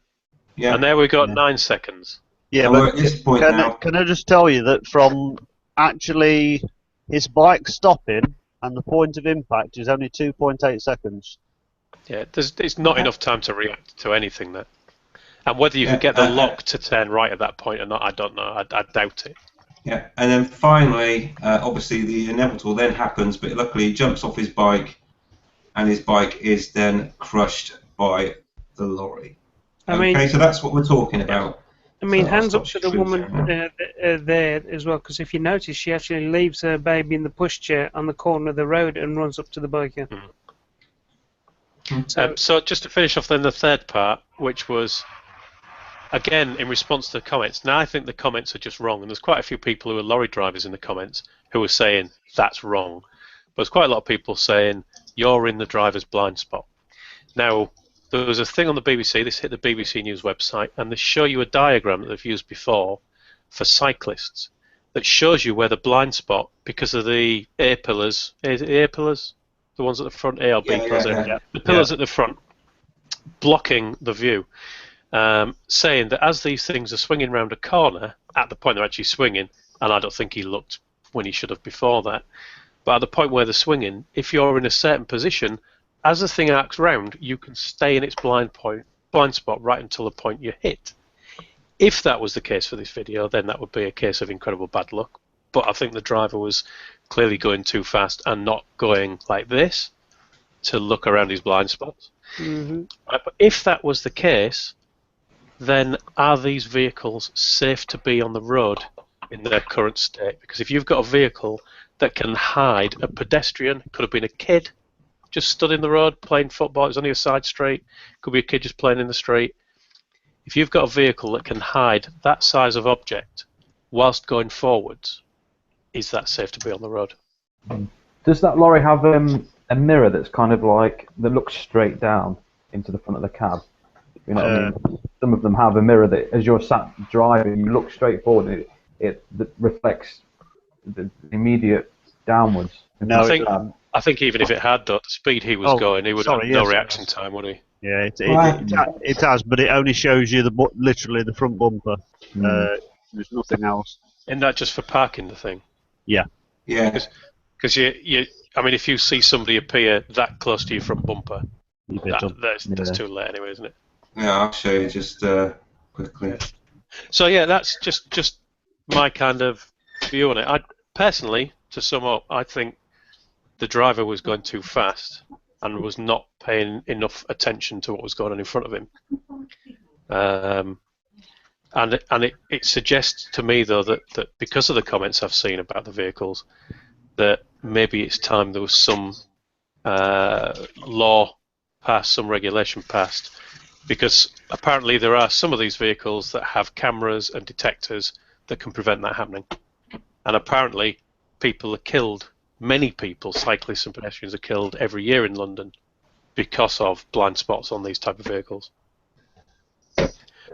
Yeah. And there we got 9 seconds. Yeah, so but we're at this point now. Can I just tell you that from actually his bike stopping and the point of impact is only 2.8 seconds. Yeah, it's not enough time to react to anything there. And whether you could get the lock to turn right at that point or not, I don't know. I doubt it. Yeah, and then finally, obviously the inevitable then happens, but luckily he jumps off his bike, and his bike is then crushed by the lorry. Okay, so that's what we're talking about. I mean, hands up to the woman there as well, because if you notice, she actually leaves her baby in the pushchair on the corner of the road and runs up to the biker. So just to finish off then the third part, which was, again, in response to the comments. Now I think the comments are just wrong, and there's quite a few people who are lorry drivers in the comments who are saying that's wrong. But there's quite a lot of people saying you're in the driver's blind spot. Now, there was a thing on the BBC, this hit the BBC News website, and they show you a diagram that they've used before for cyclists that shows you where the blind spot, because of the A pillars, is it A pillars? The ones at the front, A or B pillars? The pillars at the front, blocking the view, saying that as these things are swinging round a corner, at the point they're actually swinging, and I don't think he looked when he should have before that, but at the point where they're swinging, if you're in a certain position, as the thing arcs round, you can stay in its blind spot right until the point you hit. If that was the case for this video, then that would be a case of incredible bad luck. But I think the driver was clearly going too fast and not going like this to look around his blind spots. Right, but if that was the case, then are these vehicles safe to be on the road in their current state? Because if you've got a vehicle that can hide a pedestrian, could have been a kid just stood in the road playing football, it's only a side street, could be a kid just playing in the street. If you've got a vehicle that can hide that size of object whilst going forwards, is that safe to be on the road? Does that lorry have a mirror that's kind of like that looks straight down into the front of the cab? You know what I mean? Some of them have a mirror that, as you're sat driving, you look straight forward. It reflects the immediate downwards. No, I think even if it had, though, at the speed he was going, he would have no reaction time, would he? Yeah, it has, but it only shows you literally the front bumper. There's nothing else. Isn't that just for parking, the thing? Yeah. Yeah. Because I mean, if you see somebody appear that close to your front bumper, that's too late anyway, isn't it? Yeah, I'll show you just quickly. So yeah, that's just my kind of view on it. I personally, to sum up, I think the driver was going too fast and was not paying enough attention to what was going on in front of him. And it suggests to me, though, that because of the comments I've seen about the vehicles, that maybe it's time there was some law passed, some regulation passed, because apparently there are some of these vehicles that have cameras and detectors that can prevent that happening. And apparently people are killed, many people, cyclists and pedestrians, are killed every year in London because of blind spots on these type of vehicles. Yeah.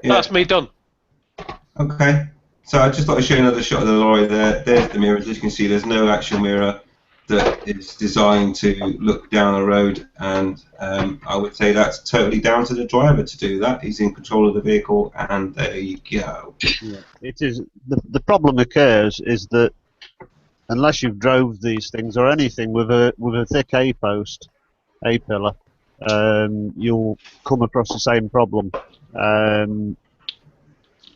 That's me done. Okay. So I just thought I'd show you another shot of the lorry there. There's the mirrors. As you can see, there's no actual mirror that is designed to look down the road, and I would say that's totally down to the driver to do that. He's in control of the vehicle, and there you go. Yeah. It is the problem occurs is that unless you've drove these things or anything with a thick A post, A pillar, you'll come across the same problem.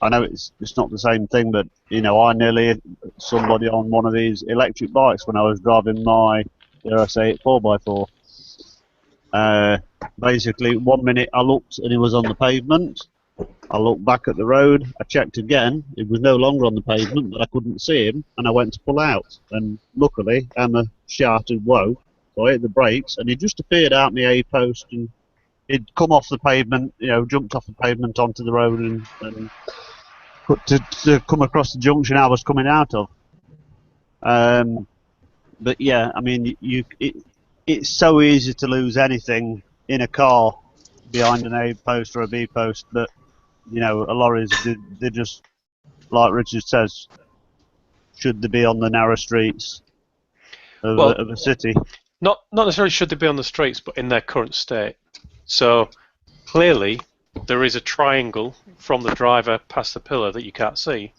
I know it's not the same thing, but you know, I nearly hit somebody on one of these electric bikes when I was driving my, dare I say it, 4x4. Basically, 1 minute I looked and it was on the pavement. I looked back at the road. I checked again. It was no longer on the pavement, but I couldn't see him, and I went to pull out. And luckily, Emma shouted, "Whoa!" So I hit the brakes, and he just appeared out my A post, and he'd come off the pavement, you know, jumped off the pavement onto the road, and to come across the junction I was coming out of. But yeah, I mean, it's so easy to lose anything in a car behind an A post or a B post, but you know, a lorries, they're just, like Richard says, should they be on the narrow streets of a city? Not necessarily should they be on the streets, but in their current state. So clearly there is a triangle from the driver past the pillar that you can't see.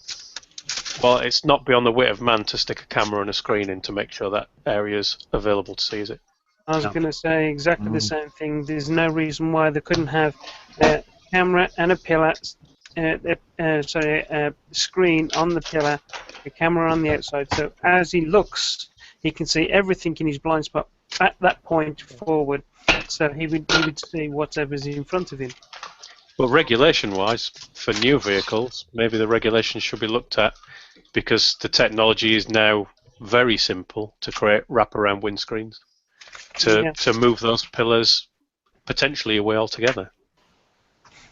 Well, it's not beyond the wit of man to stick a camera and a screen in to make sure that area's available to see, is it? I was going to say exactly the same thing. There's no reason why they couldn't have a camera and a pillar, screen on the pillar, a camera on the outside. So as he looks, he can see everything in his blind spot at that point forward. So he would see whatever's in front of him. Well, regulation-wise, for new vehicles, maybe the regulation should be looked at, because the technology is now very simple to create wraparound windscreens to move those pillars potentially away altogether.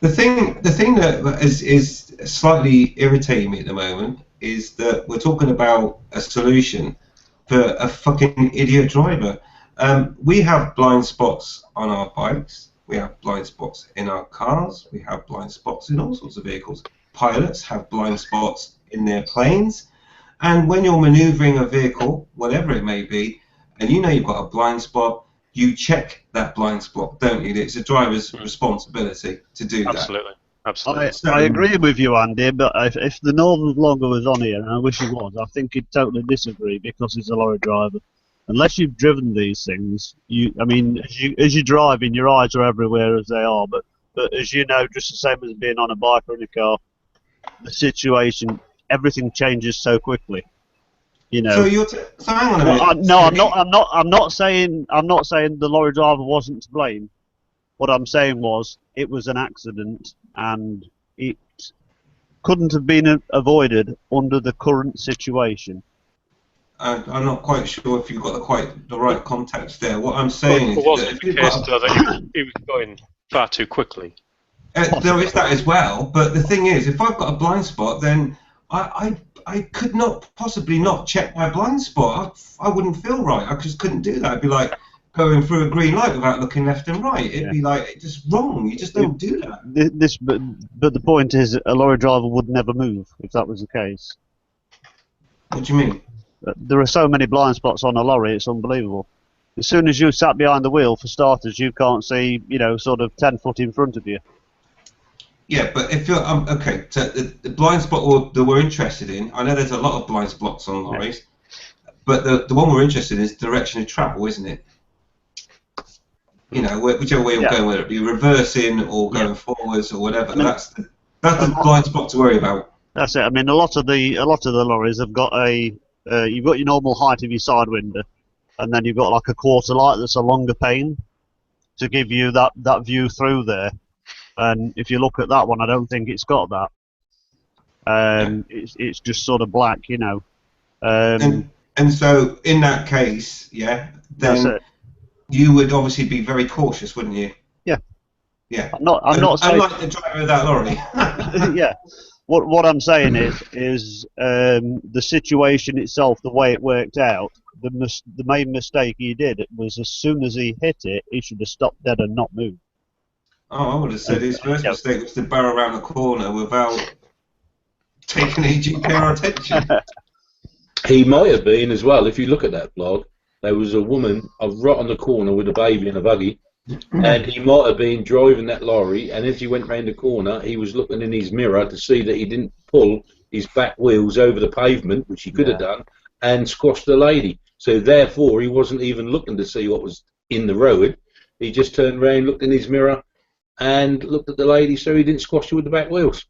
The thing that is slightly irritating me at the moment is that we're talking about a solution for a fucking idiot driver. We have blind spots on our bikes. We have blind spots in our cars. We have blind spots in all sorts of vehicles. Pilots have blind spots in their planes. And when you're maneuvering a vehicle, whatever it may be, and you know you've got a blind spot, you check that blind spot, don't you? It's a driver's responsibility to do that. Absolutely. I agree with you, Andy, but if the Northern Vlogger was on here, and I wish he was, I think he'd totally disagree because he's a lorry driver. Unless you've driven these things, as you're driving, your eyes are everywhere as they are. But as you know, just the same as being on a bike or in a car, the situation, everything changes so quickly. You know. So hang on a minute. No, I'm not saying the lorry driver wasn't to blame. What I'm saying was it was an accident and it couldn't have been avoided under the current situation. I'm not quite sure if you've got the right context there. What I'm saying is wasn't the case that he was going far too quickly. There is that as well, but the thing is, if I've got a blind spot, then I could not possibly not check my blind spot. I wouldn't feel right. I just couldn't do that. I'd be like, going through a green light without looking left and right. It'd be like it's just wrong. You just don't do that. But the point is, a lorry driver would never move if that was the case. What do you mean? There are so many blind spots on a lorry, it's unbelievable. As soon as you sat behind the wheel, for starters, you can't see, sort of 10 foot in front of you. Yeah, but if you're okay, so the blind spot that we're interested in, I know there's a lot of blind spots on lorries, but the one we're interested in is direction of travel, isn't it? Whichever way you're going, whether it be reversing or going forwards or whatever, that's the blind spot to worry about. That's it. I mean, a lot of the lorries have got you've got your normal height of your side window, and then you've got like a quarter light that's a longer pane to give you that view through there. And if you look at that one, I don't think it's got that. It's just sort of black, And so in that case, then you would obviously be very cautious, wouldn't you? Yeah. Yeah. I'm not saying, unlike the driver of that lorry. yeah. What I'm saying is the situation itself, the way it worked out, the main mistake he did was as soon as he hit it, he should have stopped dead and not moved. Oh, I would have said his first mistake was to barrel around the corner without taking any GPR attention. He might have been as well. If you look at that vlog, there was a woman right on the corner with a baby in a buggy, and he might have been driving that lorry, and as he went round the corner, he was looking in his mirror to see that he didn't pull his back wheels over the pavement, which he could have done, and squashed the lady. So therefore, he wasn't even looking to see what was in the road. He just turned around, looked in his mirror, and looked at the lady, so he didn't squash her with the back wheels.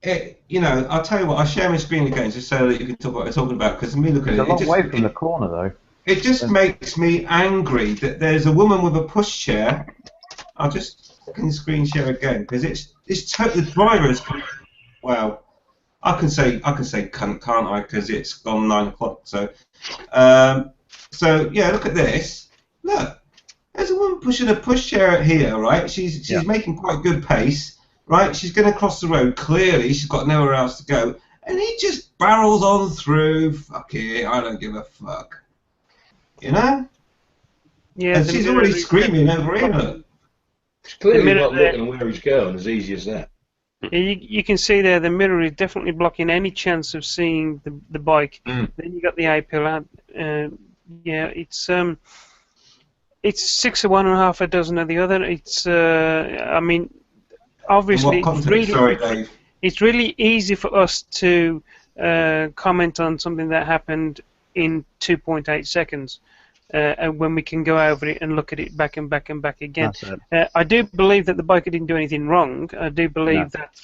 I'll tell you what, I'll share my screen again just so that you can talk what we're talking about, because me looking at it... It's a long way from the corner, though. It just makes me angry that there's a woman with a pushchair. I'll just screen share again, because the driver is... Well, I can say cunt, can't I, because it's gone 9 o'clock, so... yeah, look at this. Look. There's a woman pushing a pushchair here, right? She's making quite good pace, right? She's going to cross the road. Clearly, she's got nowhere else to go, and he just barrels on through. Fuck it, I don't give a fuck. Yeah. And she's already screaming over here. She's clearly not looking where he's going. As easy as that. You can see there the mirror is definitely blocking any chance of seeing the bike. Then you got the A pillar. It's 6 of one and half a dozen of the other. It's, I mean, obviously, it's really easy for us to comment on something that happened in 2.8 seconds, and when we can go over it and look at it back and back and back again. I do believe that the biker didn't do anything wrong. I do believe that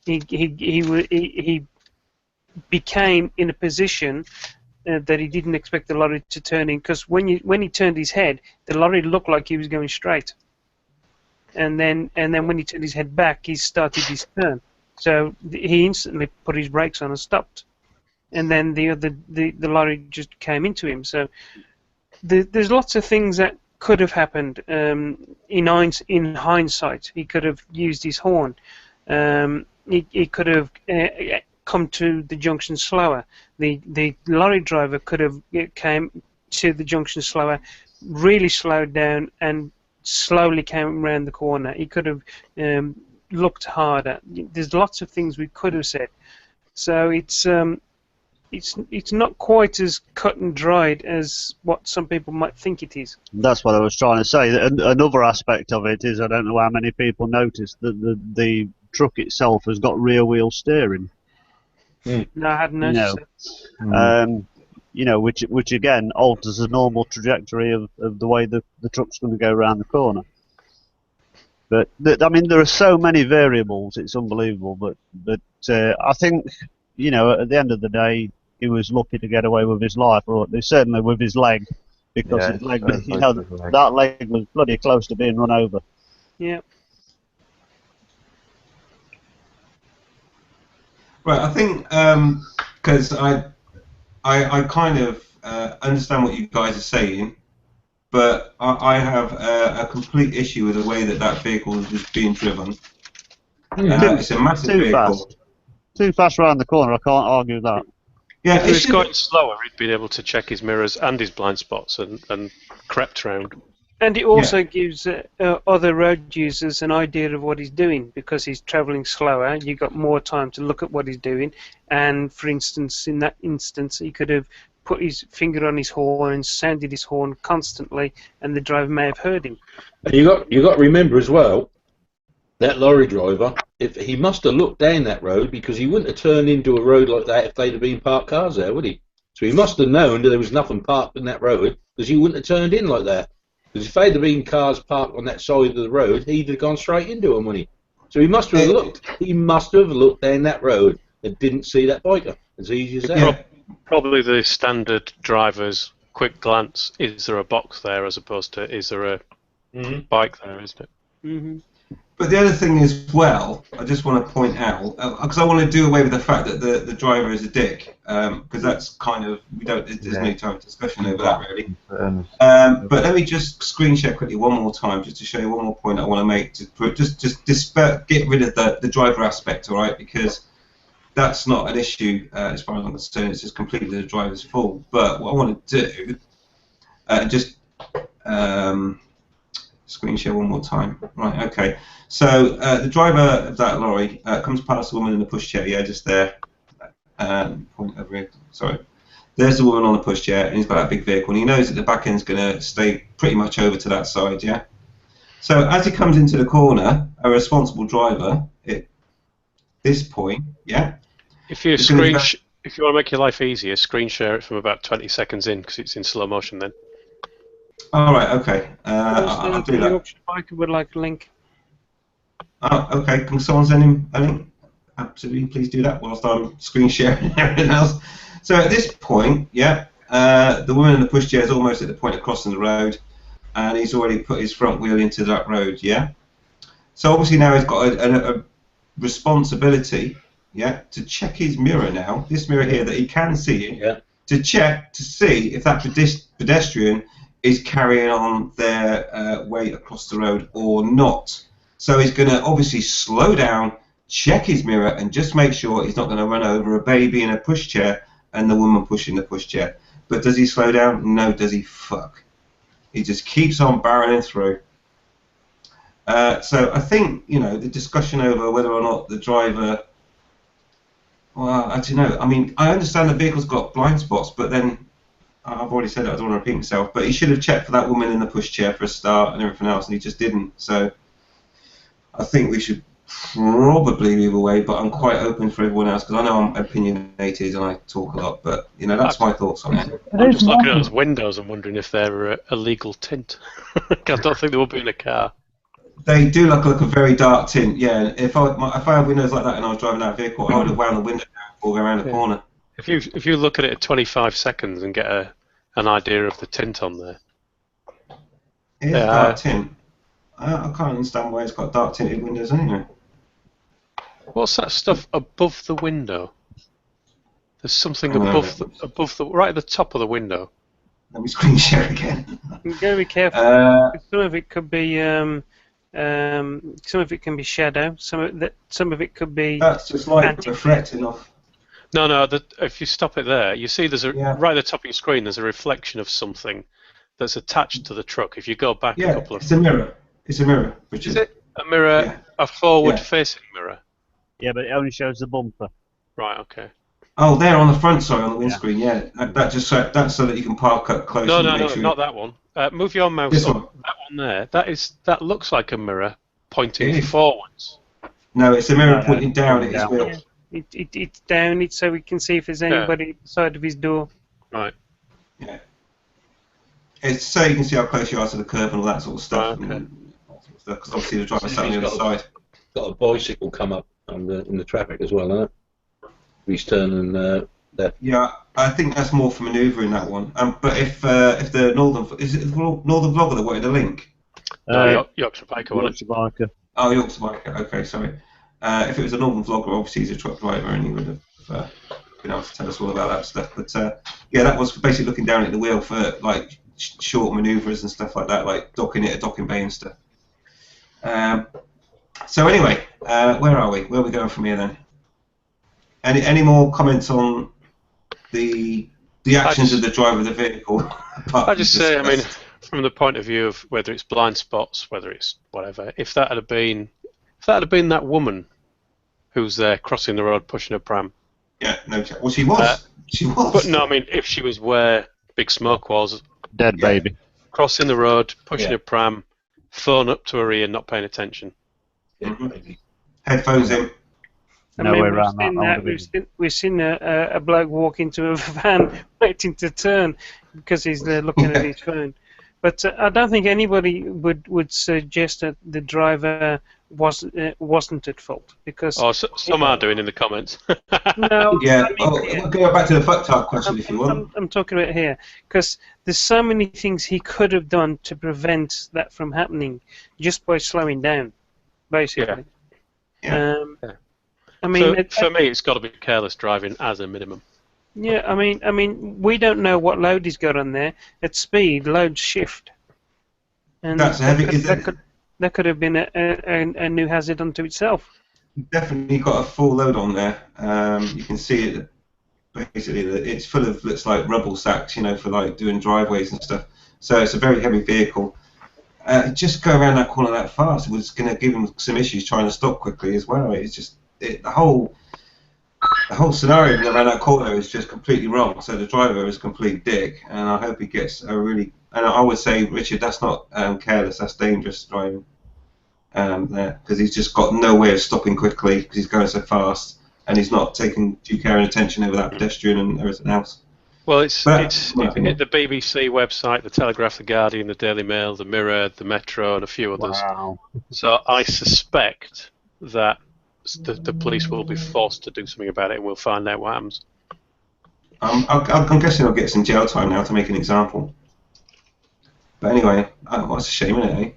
he became in a position that he didn't expect the lorry to turn in, because when he turned his head, the lorry looked like he was going straight, and then when he turned his head back, he started his turn. So he instantly put his brakes on and stopped, and then the lorry just came into him. So there's lots of things that could have happened. In hindsight, he could have used his horn. He could have come to the junction slower. The lorry driver could have came to the junction slower, really slowed down, and slowly came around the corner. He could have looked harder. There's lots of things we could have said. So it's not quite as cut and dried as what some people might think it is. That's what I was trying to say. Another aspect of it is, I don't know how many people noticed that the truck itself has got rear wheel steering. No, I hadn't noticed that. Which again alters the normal trajectory of the way the truck's going to go around the corner. But I mean, there are so many variables; it's unbelievable. But I think at the end of the day, he was lucky to get away with his life, or certainly with his leg, because his leg, that leg was bloody close to being run over. Yeah. Right, I think because I kind of understand what you guys are saying, but I have a complete issue with the way that vehicle was being driven. It's a massive vehicle. Too fast around the corner, I can't argue that. Yeah, if he was going slower, he'd been able to check his mirrors and his blind spots and crept round. And it also gives other road users an idea of what he's doing, because he's travelling slower. You've got more time to look at what he's doing. And for instance, in that instance, he could have put his finger on his horn and sounded his horn constantly, and the driver may have heard him. And you got to remember as well, that lorry driver, if he must have looked down that road, because he wouldn't have turned into a road like that if they'd have been parked cars there, would he? So he must have known that there was nothing parked in that road, because he wouldn't have turned in like that. Because if they'd have been cars parked on that side of the road, he'd have gone straight into them, wouldn't he? So he must have looked. He must have looked down that road and didn't see that biker. As easy as that. Yeah. Probably the standard driver's quick glance. Is there a box there, as opposed to is there a bike there, isn't it? Mm-hmm. But the other thing is, well, I just want to point out, because I want to do away with the fact that the driver is a dick, because that's kind of, there's no time for discussion over that, really. But let me just screen share quickly one more time, just to show you one more point I want to make, get rid of the driver aspect, all right, because that's not an issue as far as I'm concerned, it's just completely the driver's fault. But what I want to do, screen share one more time. Right, okay. So the driver of that lorry comes past the woman in the pushchair, yeah, just there. Point over here, sorry. There's the woman on the pushchair, and he's got that big vehicle, and he knows that the back end's going to stay pretty much over to that side, yeah? So as he comes into the corner, a responsible driver, at this point, yeah? If you if you want to make your life easier, screen share it from about 20 seconds in, because it's in slow motion then. All right, okay. I'll do that. I would like a link. Oh, okay. Can someone send him a link? Absolutely, please do that whilst I'm screen sharing everything else. So at this point, yeah, the woman in the pushchair is almost at the point of crossing the road, and he's already put his front wheel into that road, yeah? So obviously now he's got a responsibility, yeah, to check his mirror now, this mirror here that he can see, yeah, to check to see if that pedestrian is carrying on their way across the road or not. So he's going to obviously slow down, check his mirror, and just make sure he's not going to run over a baby in a pushchair and the woman pushing the pushchair. But does he slow down? No. Does he? Fuck. He just keeps on barreling through. So I think, you know, the discussion over whether or not the driver... Well, I don't know. I mean, I understand the vehicle's got blind spots, but then... I've already said it, I don't want to repeat myself, but he should have checked for that woman in the pushchair for a start and everything else, and he just didn't. So I think we should probably move away, but I'm quite open for everyone else, because I know I'm opinionated and I talk a lot, but, you know, that's my thoughts on it. I'm just looking at those windows and wondering if they're a legal tint. I don't think they would be in a car. They do look like a very dark tint, yeah. If I had windows like that and I was driving that vehicle, I would have wound the window down before going around the corner. If you look at it at 25 seconds and get an idea of the tint on there. It is dark tint. I can't understand why it's got dark tinted windows anyway. What's that stuff above the window? There's something above the right at the top of the window. Let me screen share again. You've got to be careful. Some of it could be some of it can be shadow. Some of it could be. That's just like reflecting off. No. If you stop it there, you see there's right at the top of your screen. There's a reflection of something that's attached to the truck. If you go back a couple of. It's a mirror. It's a mirror. Richard. Is it a mirror? Yeah. A forward-facing mirror. Yeah, but it only shows the bumper. Right. Okay. Oh, there on the front side on the windscreen. Yeah, that's so that you can park up close. No, not that one. Move your mouse. This up. one. That one there. That looks like a mirror pointing forwards. No, it's a mirror pointing down at his wheel. It's down. It's so we can see if there's anybody outside of his door. Right. Yeah. It's so you can see how close you are to the curb and all that sort of stuff. Okay. Because obviously the driver's sat on the other side. Got a bicycle come up in the traffic as well, hasn't it? He's turning left. Yeah, I think that's more for manoeuvring that one. But if the Northern is it the Northern Vlogger that wanted a link? Yorkshire Biker, wasn't it? Biker. Oh, Yorkshire Biker. Okay, sorry. If it was a Northern Vlogger, obviously he's a truck driver and he would have been able to tell us all about that stuff. But yeah, that was basically looking down at the wheel for like short manoeuvres and stuff like that, like docking it at docking bay and stuff. So anyway, where are we? Where are we going from here then? Any more comments on the actions of the driver of the vehicle? I just say, I mean, from the point of view of whether it's blind spots, whether it's whatever, if that had been that woman who's there crossing the road pushing a pram. Yeah, no. Well, she was. She was. But no, I mean, if she was where Big Smoke was, Dead baby. crossing the road, pushing a pram, phone up to her ear, not paying attention. Headphones in. No way around that. We've seen a bloke walk into a van waiting to turn because he's there looking at his phone. But I don't think anybody would suggest that the driver wasn't at fault because. Oh, some are doing in the comments. No. Yeah. I mean, We'll go back to the fucked up question if you want. I'm talking about here because there's so many things he could have done to prevent that from happening just by slowing down, basically. Yeah. I mean, so for me, it's got to be careless driving as a minimum. Yeah, I mean, we don't know what load he's got on there. At speed, loads shift, and That's heavy. that could have been a new hazard unto itself. Definitely got a full load on there. You can see it. Basically, it's full of looks like rubble sacks, for like doing driveways and stuff. So it's a very heavy vehicle. Just go around that corner that fast. It was going to give him some issues trying to stop quickly as well. It's just the whole scenario around that corner is just completely wrong. So the driver is a complete dick, and I hope he gets a really. And I would say, Richard, that's not careless. That's dangerous driving. There, because he's just got no way of stopping quickly because he's going so fast, and he's not taking due care and attention over that pedestrian and everything else. Well, it's the BBC website, the Telegraph, the Guardian, the Daily Mail, the Mirror, the Metro, and a few others. Wow. So I suspect that the police will be forced to do something about it, and we'll find out what happens. I'm guessing he'll get some jail time now to make an example. But anyway, what's a shame, isn't it? Eh?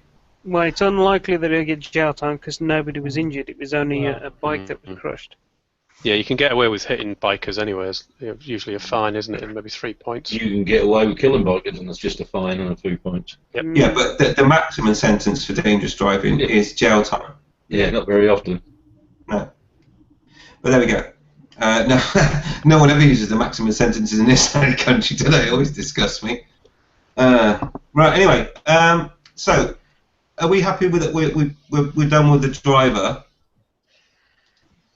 Well, it's unlikely that he'll get jail time because nobody was injured. It was only a bike that was crushed. Yeah, you can get away with hitting bikers anyway. It's usually a fine, isn't it? And maybe 3 points. You can get away with killing bikers, and it's just a fine and a 3 points. Yep. Yeah, but the maximum sentence for dangerous driving is jail time. Yeah, not very often. No. But there we go. No one ever uses the maximum sentences in this country, do they? It always disgusts me. Right, anyway. So, are we happy with it? We're done with the driver.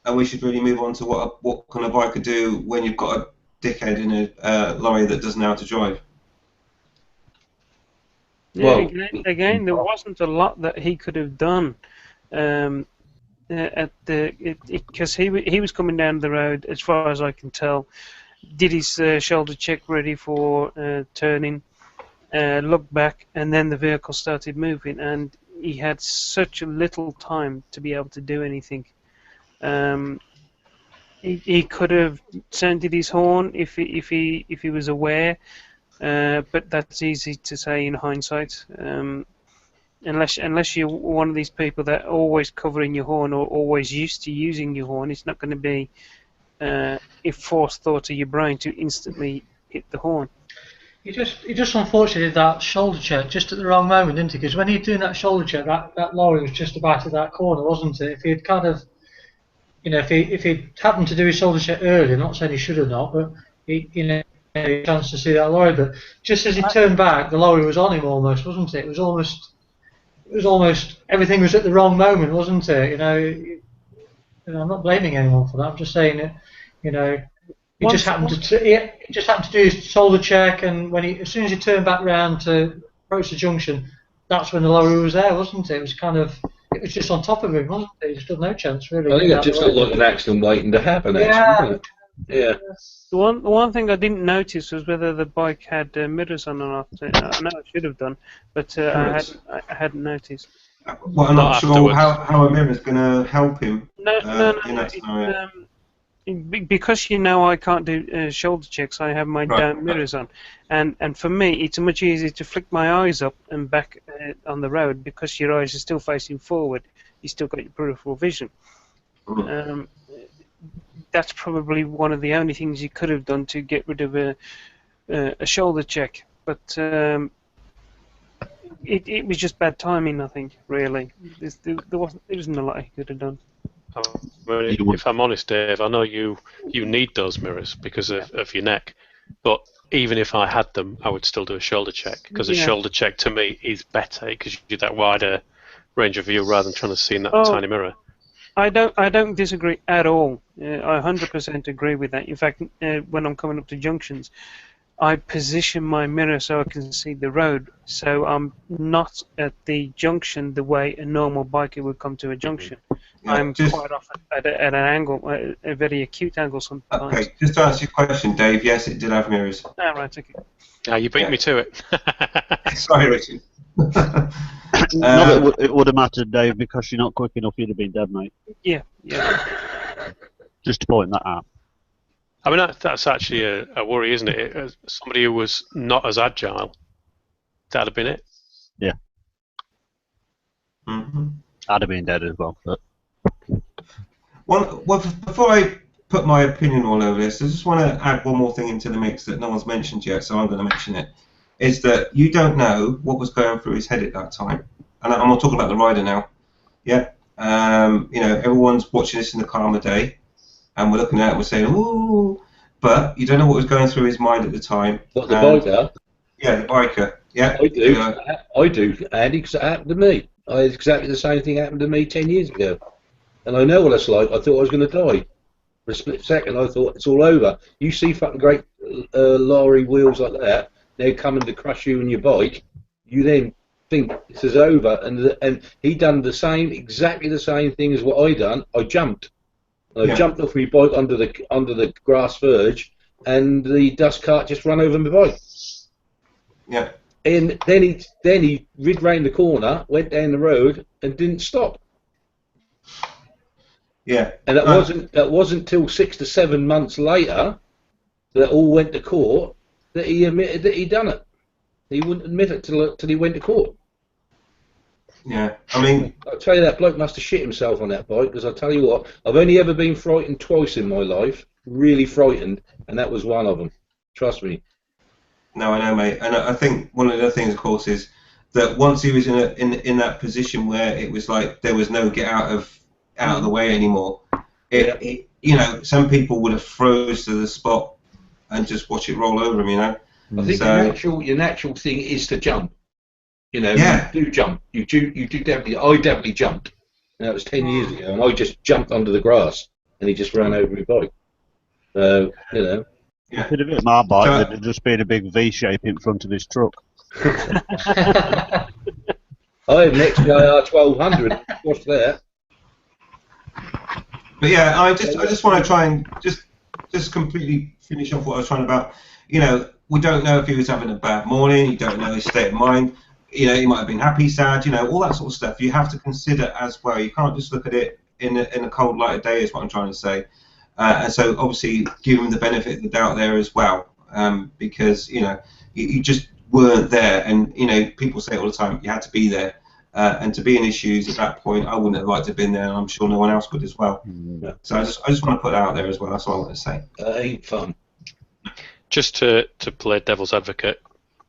And we should really move on to what can a biker do when you've got a dickhead in a lorry that doesn't know how to drive. Yeah, well, again, there wasn't a lot that he could have done because he was coming down the road, as far as I can tell, did his shoulder check ready for turning, looked back, and then the vehicle started moving, and he had such a little time to be able to do anything. He could have sounded his horn if he was aware, but that's easy to say in hindsight. Unless you're one of these people that are always covering your horn or always used to using your horn, it's not going to be a forced thought of your brain to instantly hit the horn. He just unfortunately did that shoulder check just at the wrong moment, didn't he? Because when he was doing that shoulder check, that lorry was just about at that corner, wasn't it? If he had kind of, if he happened to do his shoulder check earlier, not saying he should have not, but he had a chance to see that lorry. But just as he turned back, the lorry was on him almost, wasn't it? It was almost everything was at the wrong moment, wasn't it? I'm not blaming anyone for that. I'm just saying it. He just happened to do his shoulder check, and as soon as he turned back round to approach the junction, that's when the lorry was there, wasn't it? It was just on top of him, wasn't it? He just had no chance, really. I think it just looked like an accident waiting to happen. Yeah. Yeah. The one thing I didn't notice was whether the bike had mirrors on or not. I know I should have done, but I hadn't noticed. Well, I'm not sure how a mirror is going to help him. No. Because I can't do shoulder checks, I have my down mirrors on, and for me it's much easier to flick my eyes up and back on the road because your eyes are still facing forward. You still got your peripheral vision. That's probably one of the only things you could have done to get rid of a shoulder check, but it was just bad timing. I think really there wasn't a lot he could have done. If I'm honest, Dave, I know you need those mirrors because of your neck. But even if I had them, I would still do a shoulder check, because a Yeah. shoulder check to me is better, because you get that wider range of view rather than trying to see in that Oh. tiny mirror. I don't disagree at all. I 100% agree with that. In fact, when I'm coming up to junctions, I position my mirror so I can see the road, so I'm not at the junction the way a normal biker would come to a junction. Yeah, I'm just, quite often at an angle, a very acute angle sometimes. okay, just to answer your question, Dave, yes, it did have mirrors. Ah, right, okay. You beat Yeah. me to it. Sorry, Richard. Not that it would have mattered, Dave, because you're not quick enough, you'd have been dead, mate. Yeah. Just to point that out. I mean, that's actually a worry, isn't it? Somebody who was not as agile, that'd have been it. Yeah. Mm-hmm. I'd have been dead as well. But Well, before I put my opinion all over this, I just want to add one more thing into the mix that no one's mentioned yet, so I'm going to mention it. Is that you don't know what was going through his head at that time. And I'm not talking about the rider now. Yeah. You know, everyone's watching this in the calm of day, and we're looking at it and we're saying, ooh, but you don't know what was going through his mind at the time. What, the biker? Yeah, the biker. Yeah. I do. I do, Andy, because it happened to me. Exactly the same thing happened to me 10 years ago. And I know what it's like. I thought I was going to die. For a split second, I thought it's all over. You see fucking great lorry wheels like that, they're coming to crush you and your bike. You then think this is over. And he done exactly the same thing as what I done. I jumped. I jumped off my bike under the grass verge, and the dust cart just ran over my bike. Yeah. And then he rid round the corner, went down the road, and didn't stop. Yeah. And that wasn't till 6 to 7 months later that all went to court that he admitted that he'd done it. He wouldn't admit it till he went to court. Yeah. I mean, I'll tell you, that bloke must have shit himself on that bike, because I'll tell you what, I've only ever been frightened twice in my life, really frightened, and that was one of them. Trust me. no, I know, mate. And I think one of the other things, of course, is that once he was in that position where it was like there was no get out of the way anymore, it you know, some people would have froze to the spot and just watch it roll over him, you know. I think your natural thing is to jump. You know, you do jump. You do definitely. I definitely jumped. And that was 10 years ago, and I just jumped under the grass, and he just ran over my bike. So, you know. Yeah. if it had been my bike, there'd just been a big V shape in front of his truck. I have an XPIR 1200. What's that? But yeah, I just want to try and just completely finish off what I was trying about. You know, we don't know if he was having a bad morning. You don't know his state of mind. You know, he might have been happy, sad. You know, all that sort of stuff. You have to consider as well. You can't just look at it in a cold light of day, is what I'm trying to say. And so obviously give him the benefit of the doubt there as well, because you know you just weren't there, and you know people say all the time you had to be there. And to be in his shoes at that point, I wouldn't have liked to have been there, and I'm sure no one else would as well. Yeah. So I just want to put that out there as well. That's all I want to say. Ain't fun. Just to play devil's advocate,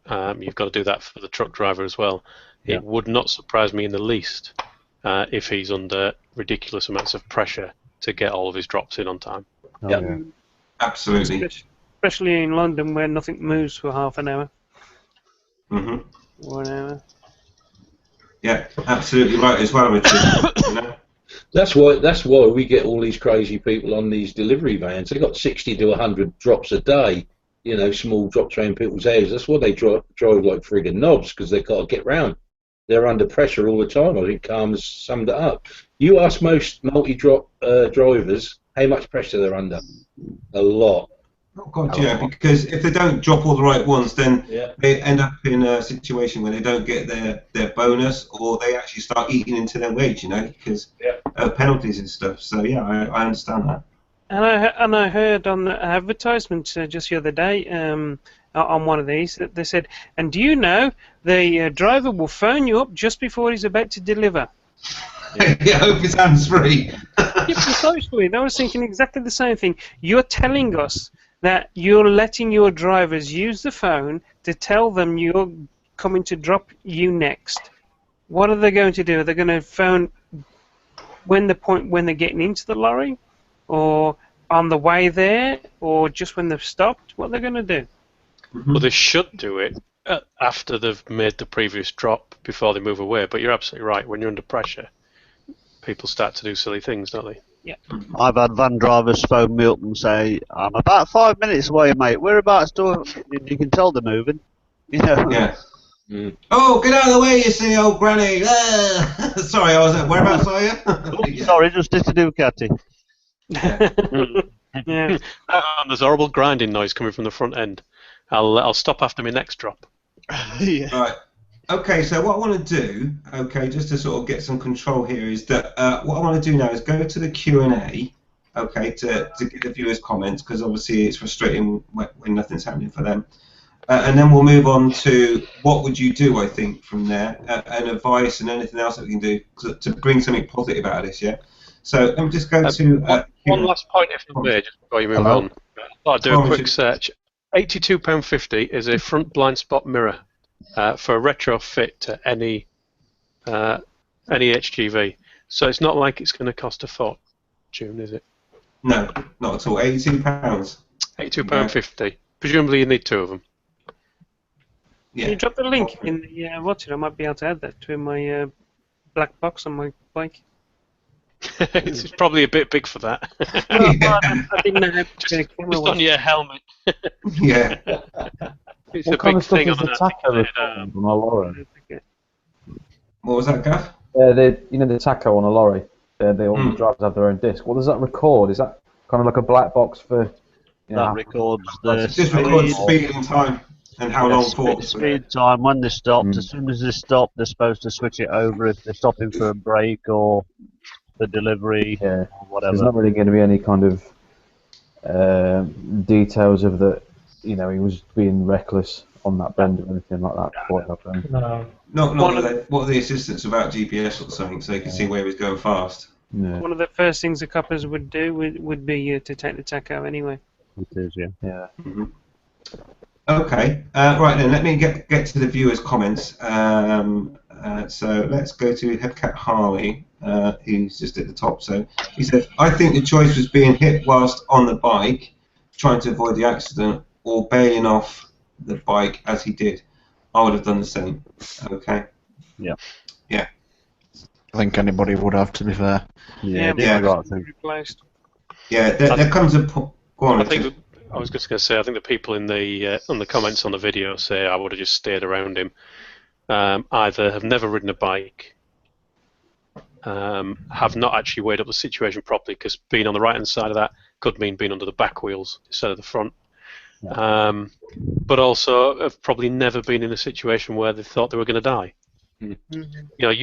you've got to do that for the truck driver as well. Yeah. It would not surprise me in the least if he's under ridiculous amounts of pressure to get all of his drops in on time. Oh, Yeah. yeah. Absolutely. Especially in London, where nothing moves for half an hour Mhm. or an hour. Yeah, absolutely right as well, Richard. You know? That's why we get all these crazy people on these delivery vans. They got 60 to 100 drops a day. You know, small drops around people's houses. That's why they drive like friggin' knobs, because they've got to get round. They're under pressure all the time. I think Carmen's summed it up. You ask most multi-drop drivers how much pressure they're under. A lot. Oh God, yeah, because if they don't drop all the right ones, then they end up in a situation where they don't get their bonus, or they actually start eating into their wage, you know, because of penalties and stuff. So yeah, I understand that. And I heard on the advertisement just the other day on one of these that they said, and do you know the driver will phone you up just before he's about to deliver? Yeah, I hope his hands free. Yeah, precisely. I was thinking exactly the same thing. You're telling us that you're letting your drivers use the phone to tell them you're coming to drop you next. What are they going to do? Are they going to phone when they're getting into the lorry, or on the way there, or just when they've stopped? What they're going to do? Well, they should do it after they've made the previous drop before they move away. But you're absolutely right. When you're under pressure, people start to do silly things, don't they? Yeah. I've had van drivers phone me up and say, "I'm about 5 minutes away, mate. Whereabouts do?" You can tell they're moving. You know. Yeah. Oh, get out of the way, you silly old granny! Ah! Sorry, I was at whereabouts are you? Yeah. Sorry, just did a Ducati. Yeah. And there's a horrible grinding noise coming from the front end. I'll stop after my next drop. Yeah. Right. Okay, so what I want to do, okay, just to sort of get some control here, is that what I want to do now is go to the Q&A, okay, to get the viewers' comments, because obviously it's frustrating when nothing's happening for them. And then we'll move on to what would you do, I think, from there, and advice and anything else that we can do to bring something positive out of this, yeah? So let me just go to... one last point, if I may, just before you move on. I'll do a quick search. £82.50 is a front blind spot mirror for a retrofit to any HGV. So it's not like it's going to cost a fortune, is it? No, not at all. £82. £82.50. Presumably you need two of them. Yeah. Can you drop the link in the what's it? I might be able to add that to my black box on my bike. It's probably a bit big for that. I didn't know how just big a camera was. on your helmet. Yeah. It's What a kind big of stuff thing is on the an taco articulated on a lorry? What was that, Gav? You know the taco on a lorry. All the drivers have their own disc. What does that record? Is that kind of like a black box for? That records the Just record speed and time and how long for. Speed, time, when they stopped. As soon as they stop, they're supposed to switch it over if they're stopping for a break or the delivery or whatever. There's not really going to be any kind of details of that. You know, he was being reckless on that bend or anything like that before it happened. No. What are the assistants about GPS or something so they can see where he was going fast? Yeah. One of the first things the coppers would do would be to take the taco anyway. It is, yeah. Yeah. Mm-hmm. Okay, right then, let me get to the viewers' comments. So let's go to Headcat Harley, who's just at the top. So he said, I think the choice was being hit whilst on the bike, trying to avoid the accident, or bailing off the bike as he did. I would have done the same. Okay. Yeah. Yeah. I think anybody would have, to be fair. Yeah, replaced. Yeah, there comes a point. Go on, I was just going to say, I think the people in the on the comments on the video say I would have just stayed around him. Either have never ridden a bike, have not actually weighed up the situation properly, because being on the right-hand side of that could mean being under the back wheels instead of the front. Yeah. But also have probably never been in a situation where they thought they were going to die. Mm-hmm. You know,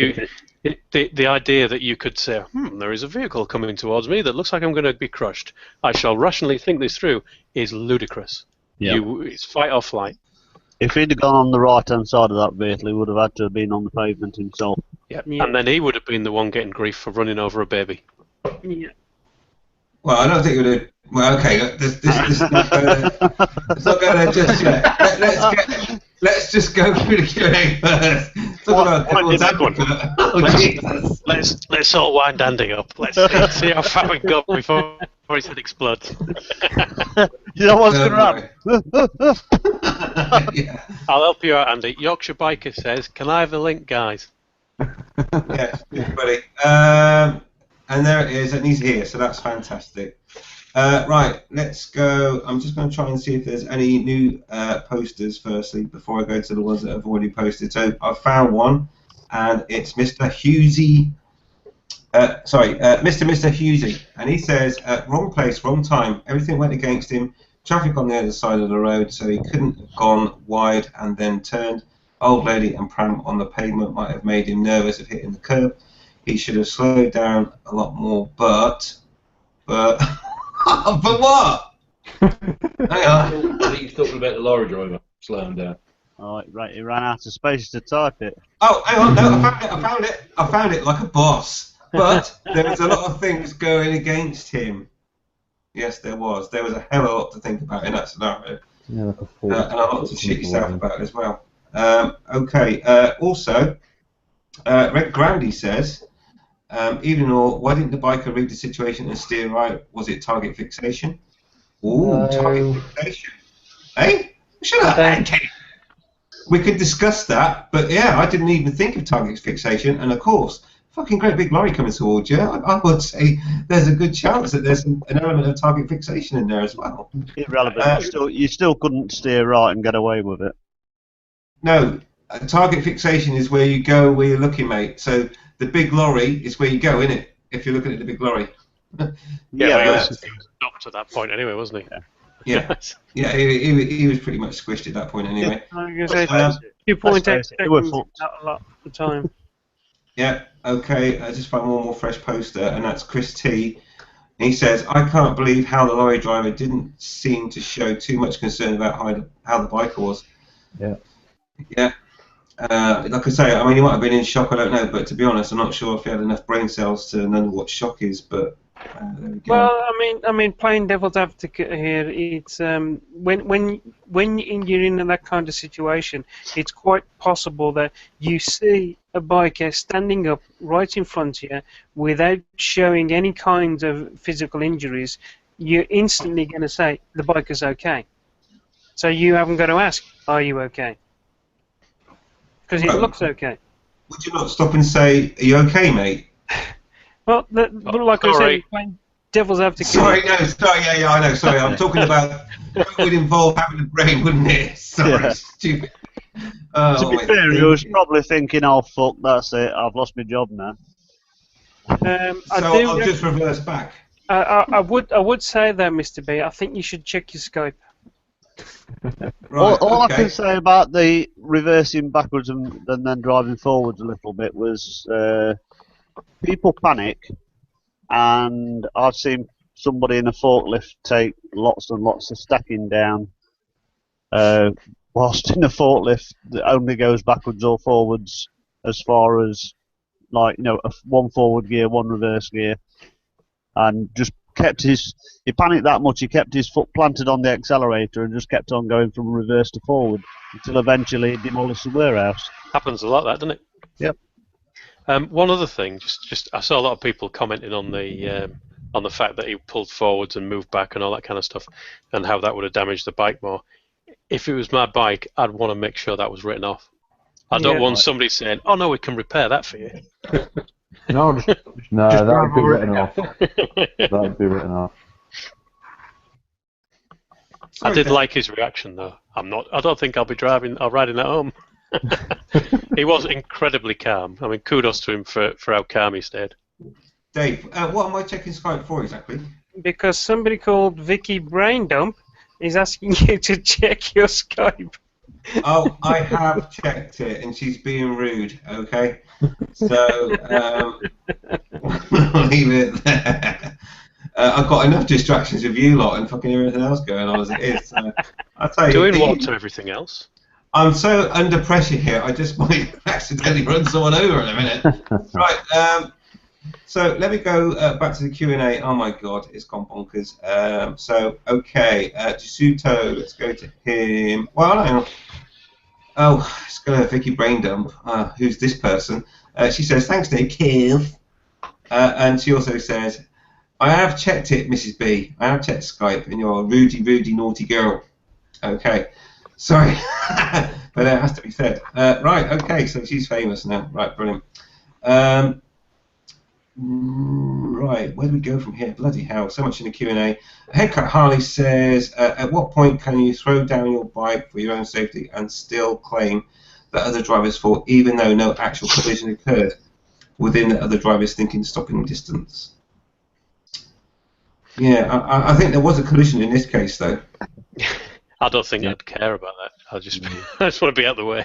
the idea that you could say, there is a vehicle coming towards me that looks like I'm going to be crushed. I shall rationally think this through is ludicrous. Yeah. It's fight or flight. If he'd have gone on the right-hand side of that vehicle, he would have had to have been on the pavement himself. Yeah. And then he would have been the one getting grief for running over a baby. Yeah. Well, I don't think it would have. Well, okay, this is not going to just yet. Let's just go through the Q&A first. Talk about devil's advocate. Oh, Jesus. Let's all wind Andy up. Let's see how far we got before his head explodes. You know what's going to happen? Yeah. I'll help you out, Andy. Yorkshire Biker says, "Can I have the link, guys?" Yes, buddy. And there it is, and he's here, so that's fantastic. Right, let's go. I'm just going to try and see if there's any new posters firstly before I go to the ones that have already posted. So I found one, and it's Mr. Husey. Mr. Husey, and he says, wrong place, wrong time. Everything went against him. Traffic on the other side of the road, so he couldn't have gone wide and then turned. Old lady and pram on the pavement might have made him nervous of hitting the curb. He should have slowed down a lot more, but what? Hang on. I think he's talking about the lorry driver slowing down. Oh, right, he ran out of space to type it. Oh, hang on, no, I found it like a boss. But there was a lot of things going against him. Yes, there was. There was a hell of a lot to think about in that scenario. Yeah, like and a lot to shit yourself about as well. Also, Red Grandy says, Even or, why didn't the biker read the situation and steer right? Was it target fixation? Ooh, target fixation. Eh? Shut up, okay. We could discuss that, but yeah, I didn't even think of target fixation, and of course, fucking great big lorry coming towards you, I would say there's a good chance that there's an element of target fixation in there as well. Irrelevant. You still couldn't steer right and get away with it. No, target fixation is where you go where you're looking, mate. So the big lorry is where you go, innit? If you're looking at the big lorry. Yeah, he was stopped at that point anyway, wasn't he? Yeah, yeah, he was pretty much squished at that point anyway. I was going to say 2.8 seconds out a lot of the time. Yeah, okay, I just found one more fresh poster, and that's Chris T. He says, I can't believe how the lorry driver didn't seem to show too much concern about how the biker was. Yeah. Yeah. Like I say, I mean, he might have been in shock, I don't know, but to be honest, I'm not sure if he had enough brain cells to know what shock is, but there we go. Well, I mean, playing devil's advocate here, it's when you're in that kind of situation, it's quite possible that you see a biker standing up right in front of you without showing any kind of physical injuries. You're instantly going to say the biker's okay. So you haven't got to ask, are you okay? Because it looks okay. Would you not stop and say, are you okay, mate? Well, like I said, playing devil's advocate. Sorry, yeah, I know, sorry, I'm talking about it would involve having a brain, wouldn't it? Sorry, stupid. To be fair, he was probably thinking, oh, fuck, that's it, I've lost my job now. I'll just reverse back. I would say though, Mr. B, I think you should check your Skype. Right, all I can say about the reversing backwards and then driving forwards a little bit was people panic, and I've seen somebody in a forklift take lots and lots of stacking down whilst in a forklift that only goes backwards or forwards as far as, like, you know, one forward gear, one reverse gear, and just he panicked that much, he kept his foot planted on the accelerator and just kept on going from reverse to forward until eventually he demolished the warehouse. Happens a lot, that, doesn't it? Yep. One other thing, just I saw a lot of people commenting on the fact that he pulled forwards and moved back and all that kind of stuff, and how that would have damaged the bike more. If it was my bike, I'd want to make sure that was written off. I don't want somebody saying, "Oh no, we can repair that for you." No, that would be written off. That would be written off. I did like his reaction though. I don't think I'll be driving or riding at home. He was incredibly calm. I mean, kudos to him for how calm he stayed. Dave, what am I checking Skype for exactly? Because somebody called Vicky Braindump is asking you to check your Skype. Oh, I have checked it, and she's being rude. Okay, so we'll leave it there. I've got enough distractions with you lot and fucking everything else going on as it is. So I'll tell you. Doing what to everything else? I'm so under pressure here. I just might accidentally run someone over in a minute. Right. So let me go back to the Q&A. Oh my God, it's gone bonkers. So okay, Jisuto, let's go to him. Well, hang on. Oh, it's got a Vicky Braindump. Who's this person? She says, thanks, Dave. Kev. And she also says, I have checked it, Mrs. B. I have checked Skype, and you're a Rudy, naughty girl. Okay. Sorry. But it has to be said. Right, okay, so she's famous now. Right, brilliant. Right, where do we go from here? Bloody hell, so much in the Q&A. Headcut Harley says, at what point can you throw down your bike for your own safety and still claim that other drivers' fault, even though no actual collision occurred within the other driver's thinking stopping distance? Yeah, I think there was a collision in this case, though. I don't think I'd care about that. I just want to be out of the way.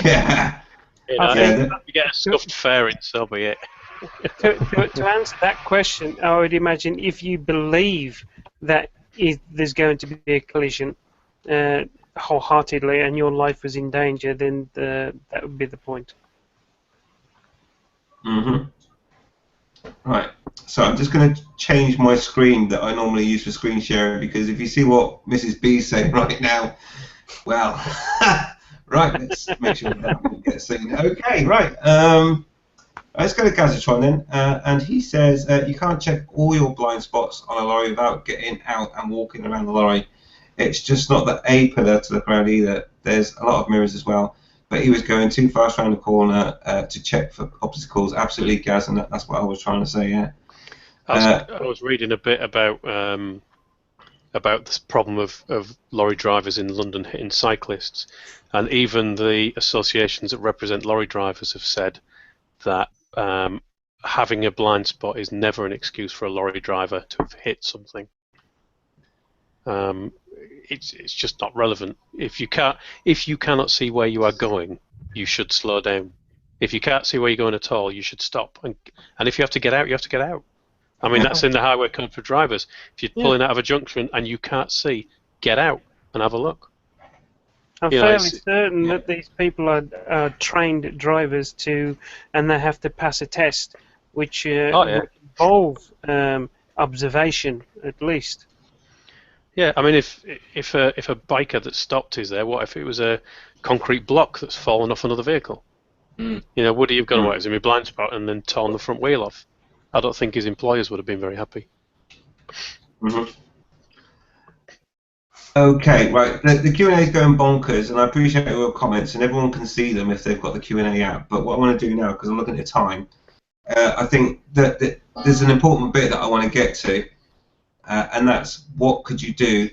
Yeah. You know, you get a scuffed fairing, so be it. To answer that question, I would imagine if you believe that there's going to be a collision wholeheartedly and your life was in danger, then that would be the point. Right, so I'm just going to change my screen that I normally use for screen sharing, because if you see what Mrs. B is saying right now, well, right, let's make sure that gets seen. Okay, right. Let's go to Gazatron then, and he says you can't check all your blind spots on a lorry without getting out and walking around the lorry. It's just not the A pillar to look around either. There's a lot of mirrors as well. But he was going too fast around the corner to check for obstacles. Absolutely, Gaz, and that's what I was trying to say, yeah. I was reading a bit about this problem of lorry drivers in London hitting cyclists, and even the associations that represent lorry drivers have said that having a blind spot is never an excuse for a lorry driver to have hit something. It's just not relevant. If you cannot see where you are going, you should slow down. If you can't see where you're going at all, you should stop. And if you have to get out, you have to get out. I mean, that's in the highway code for drivers. If you're pulling out of a junction and you can't see, get out and have a look. I'm fairly certain that these people are trained drivers and they have to pass a test, which involves observation at least. Yeah, I mean, if a biker that stopped is there, what if it was a concrete block that's fallen off another vehicle? You know, would he have gone, what, is in my blind spot and then torn the front wheel off? I don't think his employers would have been very happy. Mm-hmm. Okay, right. The Q&A is going bonkers, and I appreciate all your comments, and everyone can see them if they've got the Q&A app. But what I want to do now, because I'm looking at the time, I think that there's an important bit that I want to get to, and that's what could you do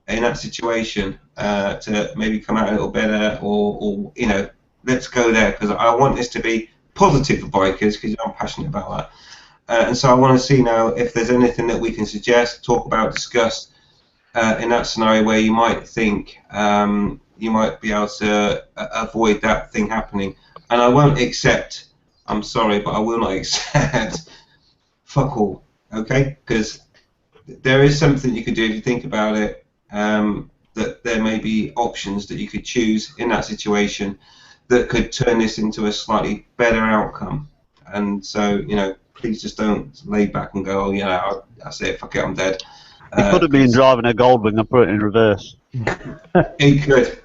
in that situation to maybe come out a little better, or you know, let's go there, because I want this to be positive for bikers, because I'm passionate about that. And so I want to see now if there's anything that we can suggest, talk about, discuss in that scenario where you might think you might be able to avoid that thing happening. And I won't accept, I'm sorry, but I will not accept fuck all, okay? Because there is something you can do if you think about it, that there may be options that you could choose in that situation that could turn this into a slightly better outcome. And so, you know, please just don't lay back and go, oh, yeah, that's it, fuck it, I'm dead. He could have been driving a Goldwing and put it in reverse. He could.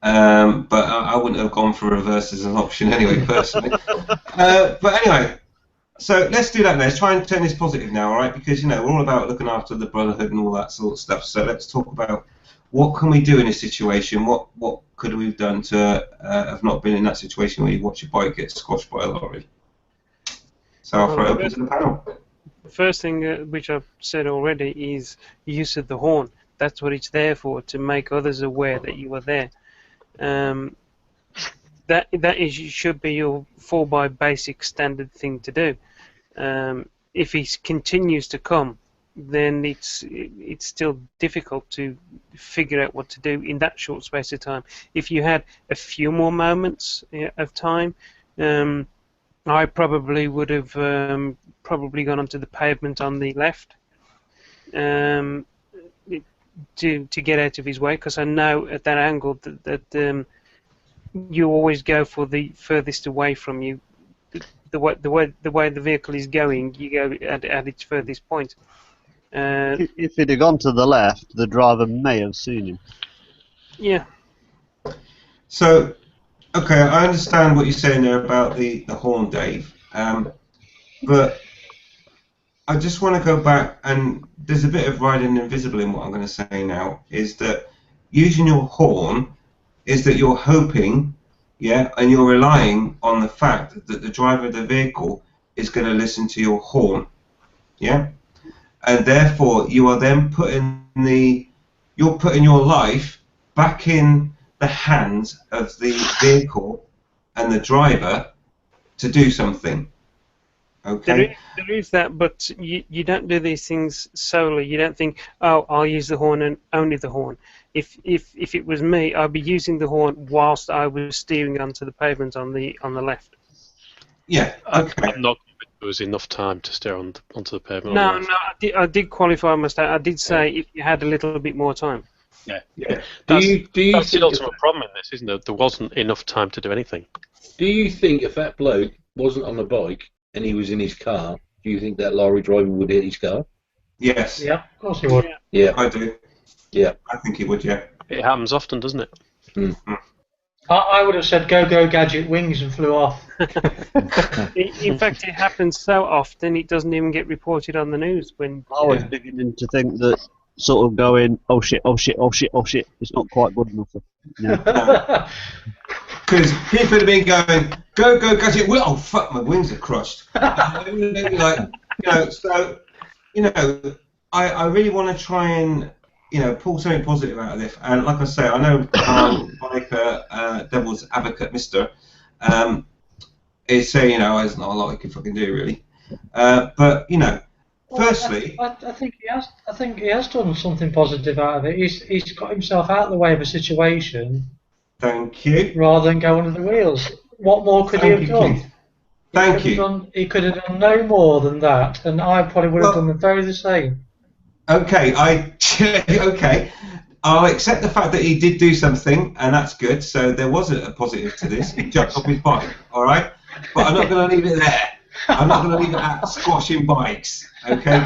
But I wouldn't have gone for reverse as an option anyway, personally. But anyway, so let's do that now. Let's try and turn this positive now, all right? Because, you know, we're all about looking after the brotherhood and all that sort of stuff. So let's talk about what can we do in this situation? What could we have done to have not been in that situation where you watch your bike get squashed by a lorry? So I'll throw it open to the panel. The first thing which I've said already is use of the horn. That's what it's there for, to make others aware that you are there. That should be your 4x basic standard thing to do. If he continues to come, then it's still difficult to figure out what to do in that short space of time. If you had a few more moments of time, I probably would have probably gone onto the pavement on the left to get out of his way, because I know at that angle that you always go for the furthest away from you. The way the vehicle is going, you go at its furthest point. If he'd have gone to the left, the driver may have seen him. Yeah. So, okay, I understand what you're saying there about the horn, Dave. But I just want to go back, and there's a bit of riding invisible in what I'm going to say now, is that using your horn is that you're hoping, yeah, and you're relying on the fact that the driver of the vehicle is going to listen to your horn, yeah? And therefore, you are then putting your life back in the hands of the vehicle and the driver to do something. Okay. There is that, but you don't do these things solely. You don't think, oh, I'll use the horn and only the horn. If it was me, I'd be using the horn whilst I was steering onto the pavement on the left. Yeah. Okay. I'm not convinced there was enough time to steer onto the pavement. No, I did qualify my statement. I did say if you had a little bit more time. Yeah. Do you That's think the ultimate problem in this, isn't it? There wasn't enough time to do anything. Do you think if that bloke wasn't on a bike and he was in his car, do you think that lorry driver would hit his car? Yes. Yeah, of course he would. Yeah. I do. Yeah. I think he would, yeah. It happens often, doesn't it? I would have said go gadget wings and flew off. In fact, it happens so often it doesn't even get reported on the news. When I was beginning to think that sort of going, oh shit, oh shit, oh shit, oh shit, it's not quite good enough. Because people would have been going, go gadget, oh fuck, my wings are crushed. Like, so, I really want to try and, pull something positive out of this. And like I say, I know Biker, Devil's Advocate, Mister, is saying, there's not a lot he can fucking do really. But firstly, I think he has. I think he has done something positive out of it. He's got himself out of the way of a situation. Thank you. Rather than go under the wheels. What more could he have done? Thank you. He could have done no more than that, and I probably would have done the same. Okay, okay. I'll accept the fact that he did do something, and that's good. So there was a positive to this. He jumped off his bike, all right? But I'm not going to leave it there. I'm not going to leave it at squashing bikes, okay?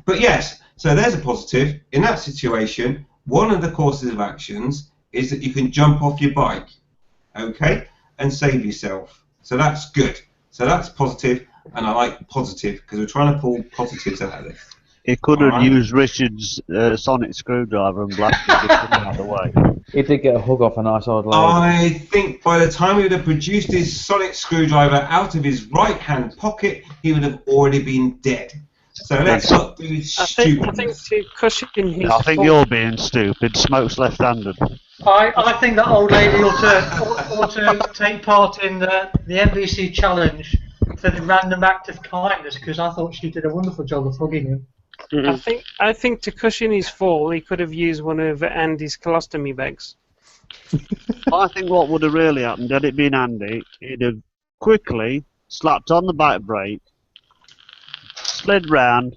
But yes, so there's a positive. In that situation, one of the courses of actions is that you can jump off your bike, okay, and save yourself. So that's good. So that's positive, and I like positive because we're trying to pull positives out of this. He could have used Richard's sonic screwdriver and blasted it out of the way. He did get a hug off a nice old lady. I think by the time he would have produced his sonic screwdriver out of his right-hand pocket, he would have already been dead. So let's not do stupid. I think to cushion his. I think you're being stupid. Smoke's left-handed. I think that old lady ought to take part in the NBC challenge for the random act of kindness, because I thought she did a wonderful job of hugging him. I think to cushion his fall, he could have used one of Andy's colostomy bags. I think what would have really happened, had it been Andy, he'd have quickly slapped on the back brake, slid round,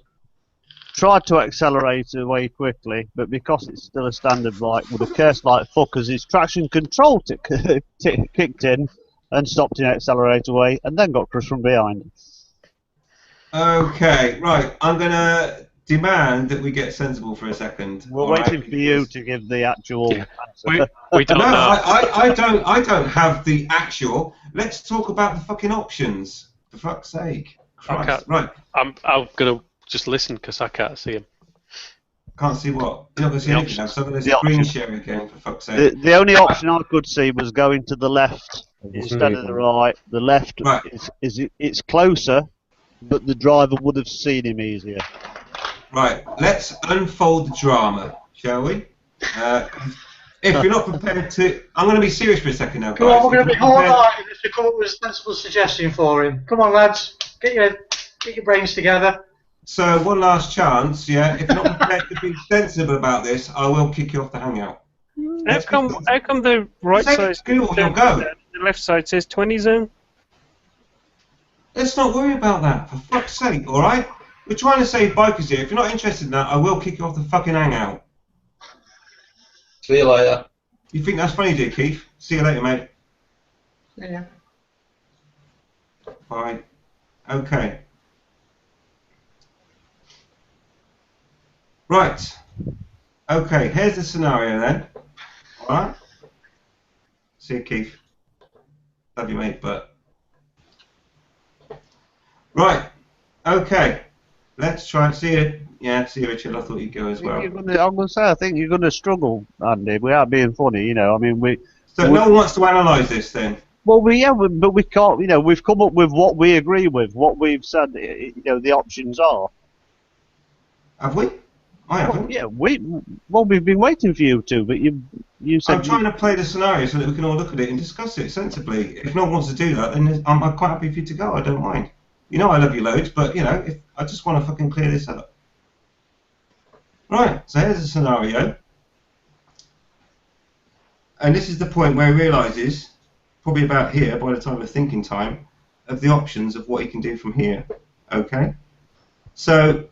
tried to accelerate away quickly, but because it's still a standard bike, would have cursed like fuck as his traction control kicked in and stopped him accelerate away, and then got crushed from behind. Okay, right. I'm going to demand that we get sensible for a second. We're waiting for you to give the actual answer. We don't know. I don't have the actual. Let's talk about the fucking options. For fuck's sake. Christ. Right. I'm going to just listen because I can't see him. Can't see what? You're not going to see anything now, so I'm going to screen share again, for fuck's sake. The only option I could see was going to the left instead of the right. The left it's closer, but the driver would have seen him easier. Right, let's unfold the drama, shall we? If you're not prepared to... I'm going to be serious for a second now, guys. Come on, we're going to be hard-hearted to come up with a sensible suggestion for him. Come on, lads. Get your brains together. So, one last chance, yeah? If you're not prepared to be sensible about this, I will kick you off the hangout. How come the right side... The left side says 20 zone? Let's not worry about that, for fuck's sake, alright? We're trying to save bikers here. If you're not interested in that, I will kick you off the fucking hangout. See you later. You think that's funny, do you, Keith? See you later, mate. Yeah. Bye. Okay. Right. Okay, here's the scenario then. Alright? See you, Keith. Love you, mate, but... Right. Okay. Let's try and see it. Yeah, see you, Richard. I thought you'd go as well. I'm going to say, I think you're going to struggle, Andy, without being funny, you know. I mean, So no one wants to analyse this then? Well, but we can't, you know, we've come up with what we agree with, what we've said, you know, the options are. Have we? I haven't. Yeah, we've been waiting for you to, but you said... I'm trying to play the scenario so that we can all look at it and discuss it sensibly. If no one wants to do that, then I'm quite happy for you to go. I don't mind. You know I love you loads, but, you know, if I just want to fucking clear this up. Right, so here's a scenario. And this is the point where he realises, probably about here, by the time of thinking time, of the options of what he can do from here. Okay? So,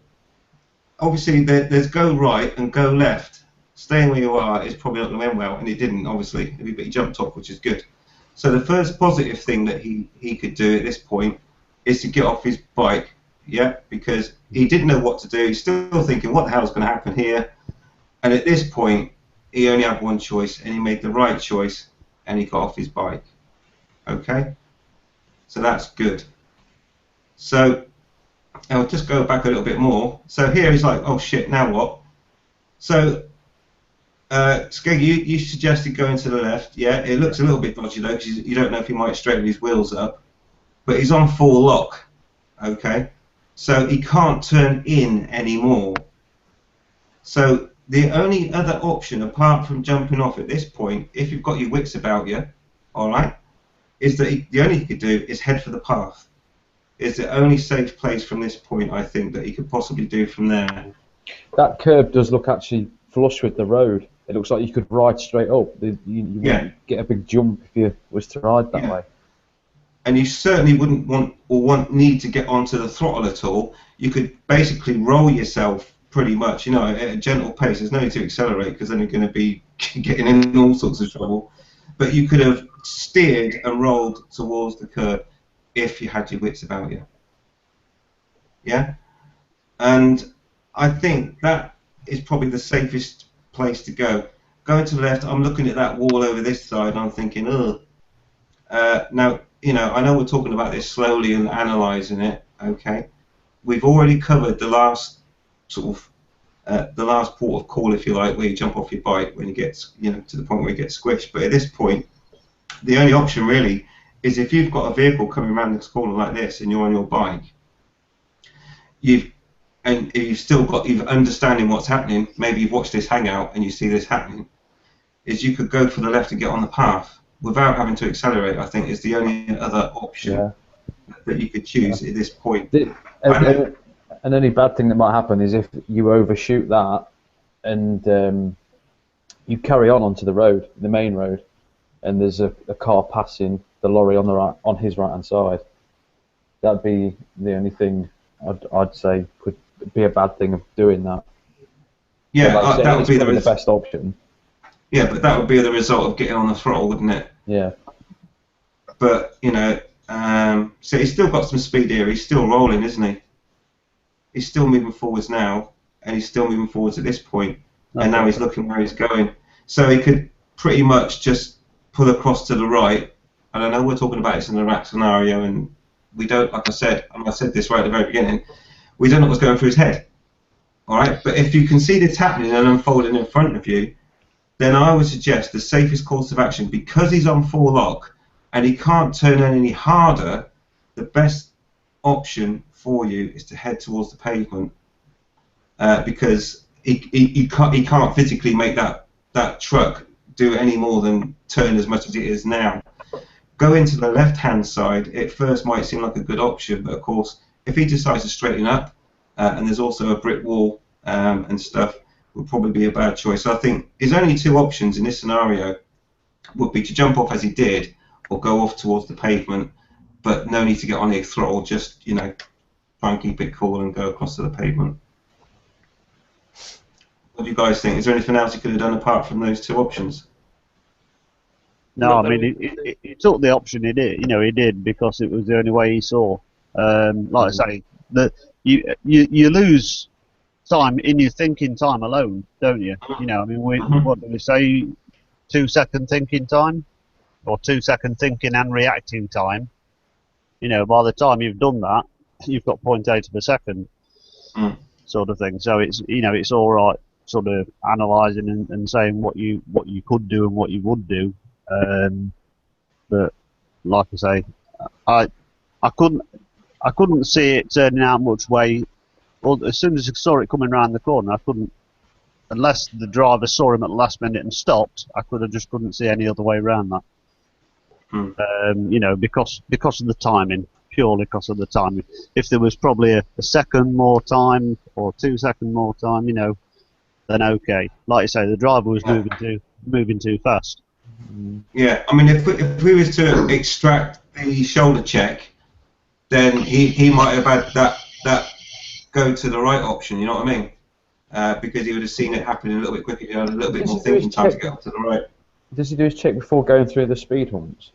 obviously, there's go right and go left. Staying where you are is probably not going to end well, and he didn't, obviously. But he jumped off, which is good. So the first positive thing that he could do at this point is to get off his bike, yeah, because he didn't know what to do. He's still thinking, what the hell's going to happen here? And at this point, he only had one choice, and he made the right choice, and he got off his bike. Okay? So that's good. So I'll just go back a little bit more. So here he's like, oh shit, now what? So Skeg, you suggested going to the left. Yeah, it looks a little bit dodgy though, because you don't know if he might straighten his wheels up. But he's on full lock. Okay? So he can't turn in anymore. So the only other option, apart from jumping off at this point, if you've got your wits about you, all right, is that the only thing he could do is head for the path. It's the only safe place from this point, I think, that he could possibly do from there. That curb does look actually flush with the road. It looks like you could ride straight up. You wouldn't get a big jump if you was to ride that way. And you certainly wouldn't need to get onto the throttle at all. You could basically roll yourself pretty much, you know, at a gentle pace. There's no need to accelerate because then you're going to be getting in all sorts of trouble. But you could have steered and rolled towards the curb if you had your wits about you. Yeah? And I think that is probably the safest place to go. Going to the left, I'm looking at that wall over this side and I'm thinking, ugh. Now, you know, I know we're talking about this slowly and analysing it, okay? We've already covered the last sort of, the last port of call, if you like, where you jump off your bike when you get, you know, to the point where you get squished. But at this point, the only option really is if you've got a vehicle coming around this corner like this and you're on your bike, you've still got, you're understanding what's happening, maybe you've watched this hangout and you see this happening, is you could go for the left and get on the path without having to accelerate. I think is the only other option that you could choose at this point. And any bad thing that might happen is if you overshoot that and you carry onto the road, the main road, and there's a car passing the lorry on the right, on his right hand side. That'd be the only thing I'd say could be a bad thing of doing that. Yeah, like that would be the best option. Yeah, but that would be the result of getting on the throttle, wouldn't it? Yeah. But you know, so he's still got some speed here. He's still rolling, isn't he? He's still moving forwards now, and he's still moving forwards at this point. And now he's looking where he's going. So he could pretty much just pull across to the right. And I know we're talking about this in a rack scenario, and we don't, like I said, and I said this right at the very beginning, we don't know what's going through his head. All right, but if you can see this happening and unfolding in front of you, then I would suggest the safest course of action, because he's on full lock and he can't turn in any harder, the best option for you is to head towards the pavement, because he can't physically make that truck do any more than turn as much as it is now. Going to the left-hand side, at first might seem like a good option, but of course, if he decides to straighten up, and there's also a brick wall and stuff, would probably be a bad choice. So I think his only two options in this scenario would be to jump off as he did, or go off towards the pavement, but no need to get on the throttle, just, you know, try and keep it cool and go across to the pavement. What do you guys think? Is there anything else he could have done apart from those two options? No, I mean, he took the option he did. You know, he did because it was the only way he saw. Like I say, you lose time in your thinking time alone, don't you? You know, I mean, what do we say? 2 second thinking time, or 2 second thinking and reacting time. You know, by the time you've done that, you've got 0.8 of a second, sort of thing. So it's, you know, it's all right, sort of analysing and saying what you could do and what you would do. But like I say, I couldn't see it turning out much way. Well, as soon as I saw it coming round the corner, I couldn't, unless the driver saw him at the last minute and stopped, I couldn't see any other way around that. You know, because of the timing, purely because of the timing. If there was probably a second more time or 2 second more time, you know, then okay. Like I say, the driver was moving too fast. Yeah, I mean, if we was to extract the shoulder check, then he might have had that go to the right option. You know what I mean? Because he would have seen it happening a little bit quicker. He had a little bit more thinking time to get up to the right. Does he do his check before going through the speed humps?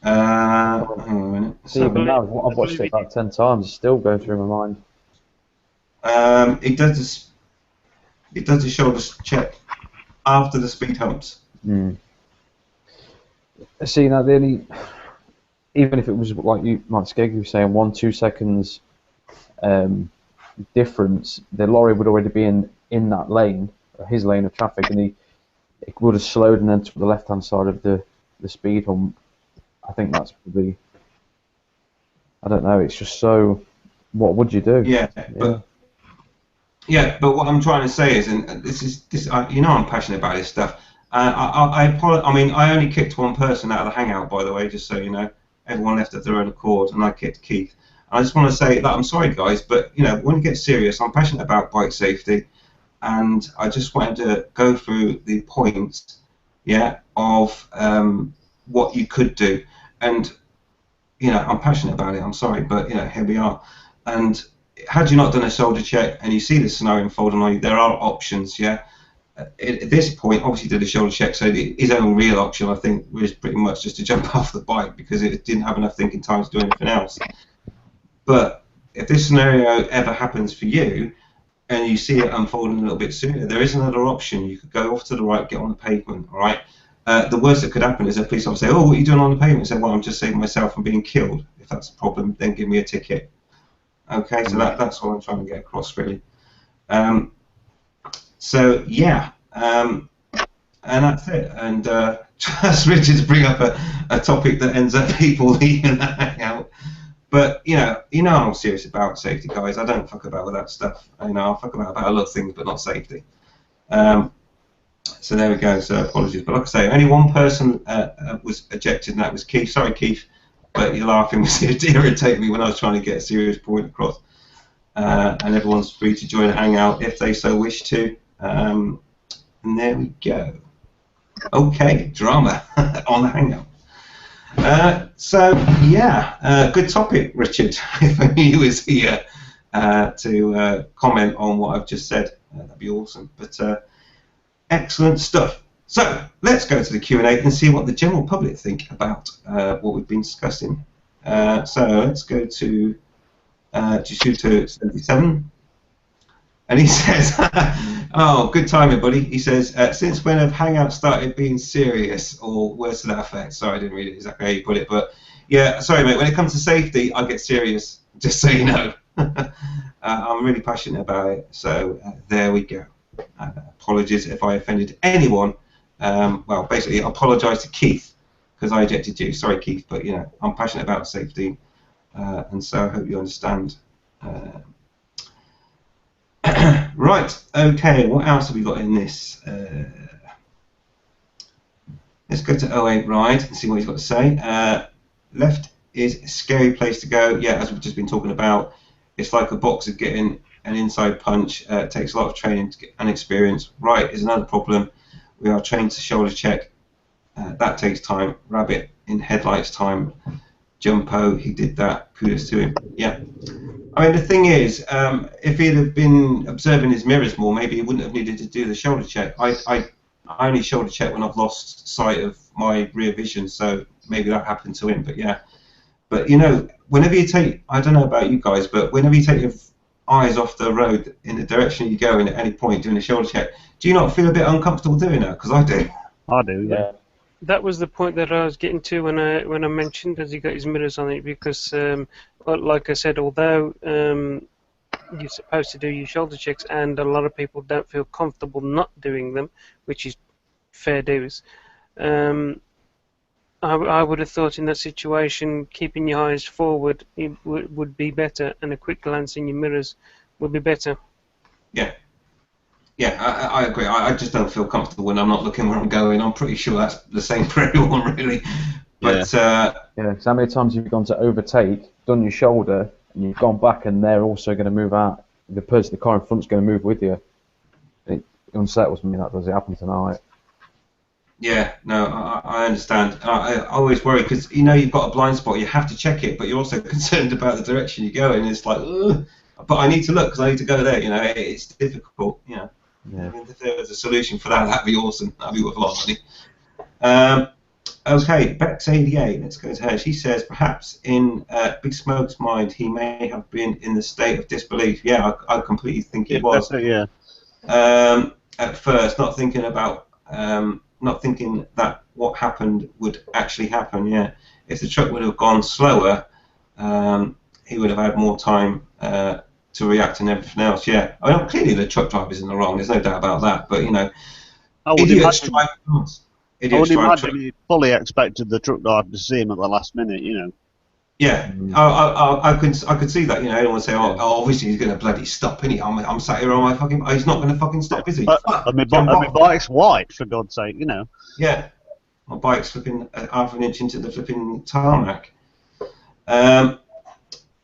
Hang on a minute. See, even now, I've watched it about 10 times. It's still going through my mind. He does the shoulder check after the speed humps. See, now the only, even if it was like Skeggy was saying, 1-2 seconds difference, the lorry would already be in that lane, his lane of traffic, and it would have slowed and then to the left-hand side of the speed hump. I think that's probably, I don't know, it's just so, what would you do? Yeah, but what I'm trying to say is, and you know I'm passionate about this stuff. I mean, I only kicked one person out of the hangout, by the way, just so you know. Everyone left at their own accord, and I kicked Keith. And I just want to say that I'm sorry, guys, but you know, when you get serious, I'm passionate about bike safety, and I just wanted to go through the points, of what you could do. And you know, I'm passionate about it. I'm sorry, but you know, here we are. And had you not done a shoulder check, and you see this scenario unfolding on you, there are options. At this point, obviously did a shoulder check, so his only real option, I think, was pretty much just to jump off the bike because it didn't have enough thinking time to do anything else. But if this scenario ever happens for you, and you see it unfolding a little bit sooner, there is another option. You could go off to the right, get on the pavement, all right? The worst that could happen is a police officer say, "Oh, what are you doing on the pavement?" Say, "Well, I'm just saving myself from being killed." If that's a problem, then give me a ticket. Okay, so that's what I'm trying to get across, really. So yeah, and that's it. And just Richard to bring up a topic that ends up people leaving the hangout. But you know I'm serious about safety, guys. I don't fuck about with that stuff. You know, I'll fuck about a lot of things, but not safety. So there we go. So apologies, but like I say, only one person was ejected, and that was Keith. Sorry, Keith, but your laughing was here to irritate me when I was trying to get a serious point across. And everyone's free to join a hangout if they so wish to. And there we go. Okay, drama on the hangout. So yeah, good topic, Richard. If only you was here to comment on what I've just said, that'd be awesome. But excellent stuff. So let's go to the Q&A and see what the general public think about what we've been discussing. So let's go to Jisuto77, and he says, "Oh, good timing, buddy." He says, "Since when have Hangouts started being serious?" Or words to that effect. Sorry, I didn't read it exactly how you put it, but yeah, sorry, mate. When it comes to safety, I get serious. Just so you know, I'm really passionate about it. So there we go. Apologies if I offended anyone. Well, basically, I apologise to Keith because I ejected you. Sorry, Keith, but you know, I'm passionate about safety, and so I hope you understand. Right, okay, what else have we got in this? Let's go to 08 Ride and see what he's got to say. Left is a scary place to go. Yeah, as we've just been talking about, it's like a boxer getting an inside punch. It takes a lot of training and experience. Right is another problem. We are trained to shoulder check. That takes time. Rabbit in headlights time. Jumpo, he did that. Kudos to him. Yeah. I mean, the thing is, if he'd have been observing his mirrors more, maybe he wouldn't have needed to do the shoulder check. I only shoulder check when I've lost sight of my rear vision, so maybe that happened to him. But yeah, but you know, whenever you take, I don't know about you guys, but whenever you take your eyes off the road in the direction you're going at any point doing a shoulder check, do you not feel a bit uncomfortable doing that? Because I do. I do, yeah. That was the point that I was getting to when I mentioned that he got his mirrors on it, because like I said, although you're supposed to do your shoulder checks, and a lot of people don't feel comfortable not doing them, which is fair dues. I would have thought in that situation, keeping your eyes forward would be better, and a quick glance in your mirrors would be better. Yeah. Yeah, I agree. I just don't feel comfortable when I'm not looking where I'm going. I'm pretty sure that's the same for everyone, really. But yeah, so how many times have you gone to overtake, done your shoulder, and you've gone back, and they're also going to move out? The car in front's going to move with you. It unsettles me that does it happen tonight. Yeah, no, I understand. I always worry because you know you've got a blind spot. You have to check it, but you're also concerned about the direction you're going. It's like, ugh, but I need to look because I need to go there. You know, it's difficult. You know. Yeah. I mean, if there was a solution for that, that'd be awesome. That'd be worth a lot of money. Okay, Bex88, let's go to her. She says, perhaps in Big Smoke's mind, he may have been in the state of disbelief. Yeah, I completely think he was. Yeah. At first, not thinking about not thinking that what happened would actually happen. Yeah, if the truck would have gone slower, he would have had more time to react and everything else. Yeah, I mean, clearly the truck driver's in the wrong. There's no doubt about that. But you know, I would idiots imagine, drive cars. I Idiots would drive imagine trucks. he fully expected the truck driver to see him at the last minute, you know. Yeah, I could see that. You know, anyone say, "Oh, obviously he's going to bloody stop, isn't he? I'm sat here on my fucking. Oh, he's not going to fucking stop, is he? But, Fuck, I mean, jump off." bike's white, for God's sake, you know. Yeah, my bike's flipping half an inch into the flipping tarmac.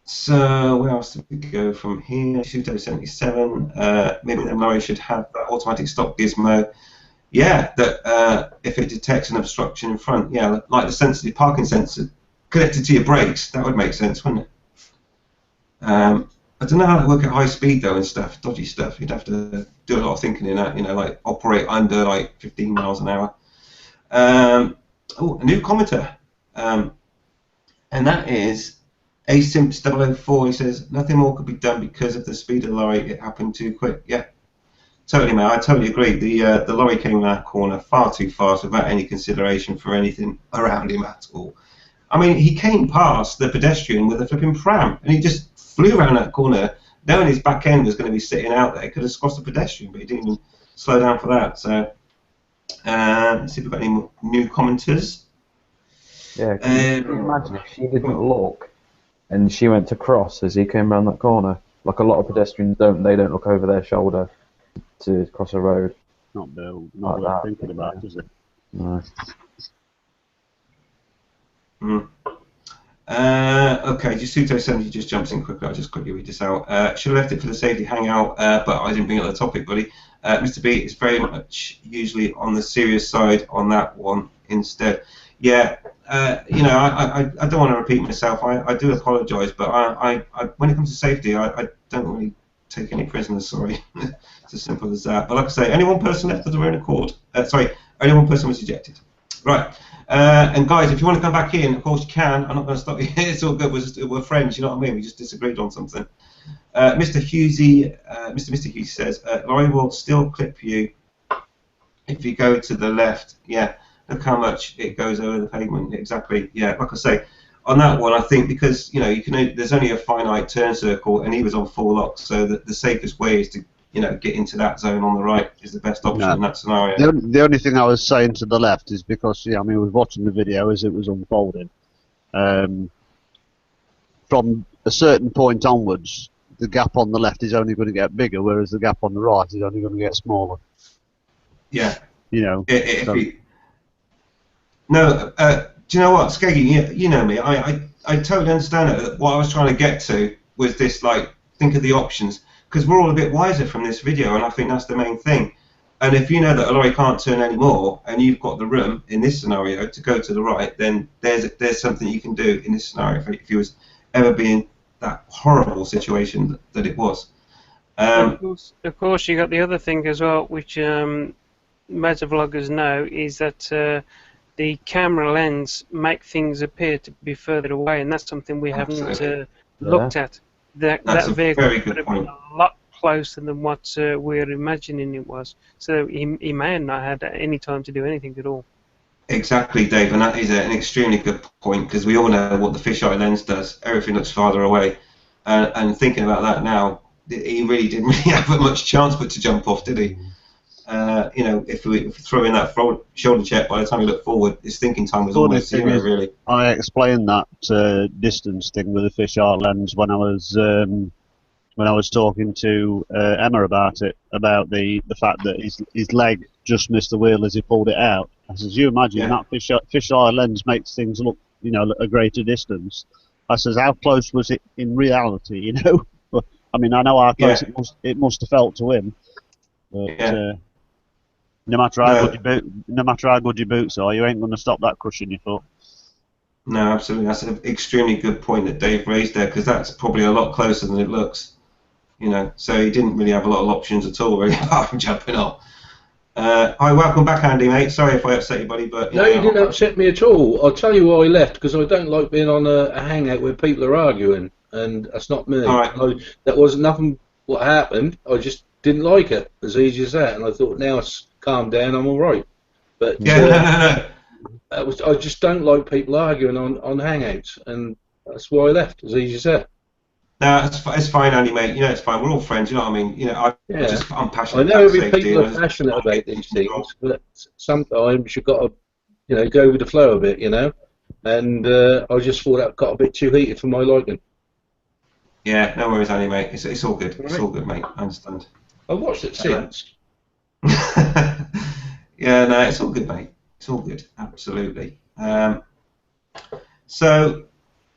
So where else did we go from here? Pseudo 77. Maybe the lorry should have that automatic stop gizmo. Yeah, that if it detects an obstruction in front, yeah, like the sensitive parking sensor connected to your brakes, that would make sense, wouldn't it? I don't know how to work at high speed though and stuff, dodgy stuff. You'd have to do a lot of thinking in that, you know, like operate under like 15 miles an hour. Oh, a new commenter, and that is Asimps004. He says nothing more could be done because of the speed of the lorry. It happened too quick. Yeah, totally, man. I totally agree. The lorry came in that corner far too fast without any consideration for anything around him at all. I mean, he came past the pedestrian with a flipping pram, and he just flew around that corner, knowing his back end was going to be sitting out there. He could have crossed the pedestrian, but he didn't even slow down for that. So, let's see if we've got any more new commenters. Yeah, can you imagine if she didn't look and she went to cross as he came around that corner? Like a lot of pedestrians don't look over their shoulder to cross a road. Not Like worth that, thinking about, yeah. is it? No. Okay, Jasuto70 just jumps in quickly. I'll just quickly read this out. Should have left it for the safety hangout, but I didn't bring up the topic, buddy. Mr. B is very much usually on the serious side on that one instead. Yeah, you know, I don't want to repeat myself. I do apologise, but I when it comes to safety, I don't really take any prisoners. Sorry, it's as simple as that. But like I say, only one person left of their own accord. Sorry, only one person was ejected. Right. And guys, if you want to come back in, of course you can. I'm not going to stop you. It's all good. We're friends. You know what I mean? We just disagreed on something. Mr. Hughesy, Mr. Hughes says, Lorry will still clip you if you go to the left. Yeah. Look how much it goes over the pavement. Exactly. Yeah. Like I say, on that one, I think because you know there's only a finite turn circle, and he was on full lock, so the safest way is to get into that zone on the right is the best option in that scenario. The only thing I was saying to the left is because, I mean, we was watching the video as it was unfolding. From a certain point onwards, the gap on the left is only going to get bigger, whereas the gap on the right is only going to get smaller. Yeah. You know. No, do you know what, Skeggy? You know me. I totally understand it. What I was trying to get to was this, like, think of the options. Because we're all a bit wiser from this video, and I think that's the main thing. And if you know that a lorry can't turn anymore, and you've got the room in this scenario to go to the right, then there's something you can do in this scenario if you was ever be in that horrible situation that it was. Of course, you got the other thing as well, which motovloggers know, is that the camera lens make things appear to be further away, and that's something we haven't looked at. That vehicle could have been a lot closer than what we're imagining it was. So he may have not had any time to do anything at all. Exactly, Dave, and that is an extremely good point, because we all know what the fisheye lens does. Everything looks farther away. And thinking about that now, he really didn't really have much chance but to jump off, did he? If we throw in that shoulder check, by the time he looked forward, his thinking time was almost zero, really. I explained that distance thing with the fisheye lens when I was talking to Emma about it, about the fact that his leg just missed the wheel as he pulled it out. I says, you imagine that fisheye lens makes things look, a greater distance. I says, how close was it in reality, But, I mean, I know how close it must have felt to him. But, no matter how good your boots are, you ain't going to stop that crushing your foot. No, absolutely. That's an extremely good point that Dave raised there, because that's probably a lot closer than it looks. So he didn't really have a lot of options at all, really, apart from jumping off. Hi, welcome back, Andy, mate. Sorry if I upset you, buddy, but no, you didn't upset me at all. I'll tell you why I left, because I don't like being on a hangout where people are arguing, and that's not me. All right. That wasn't nothing. What happened? I just didn't like it, as easy as that. And I thought, now it's calmed down, I'm all right. But Yeah, I just don't like people arguing on hangouts, and that's why I left. As easy as that. no, it's fine, Andy, mate. You know, it's fine. We're all friends. You know what I mean? You know, Yeah. I'm I passionate know about safety. people And are passionate about these things, but sometimes you've got to, go with the flow a bit, And I just thought that got a bit too heated for my liking. Yeah, no worries, Andy, mate. It's all good. It's Right. all good, mate. I understand. I've watched it since. Yeah, no, it's all good, mate. It's all good. Absolutely. So,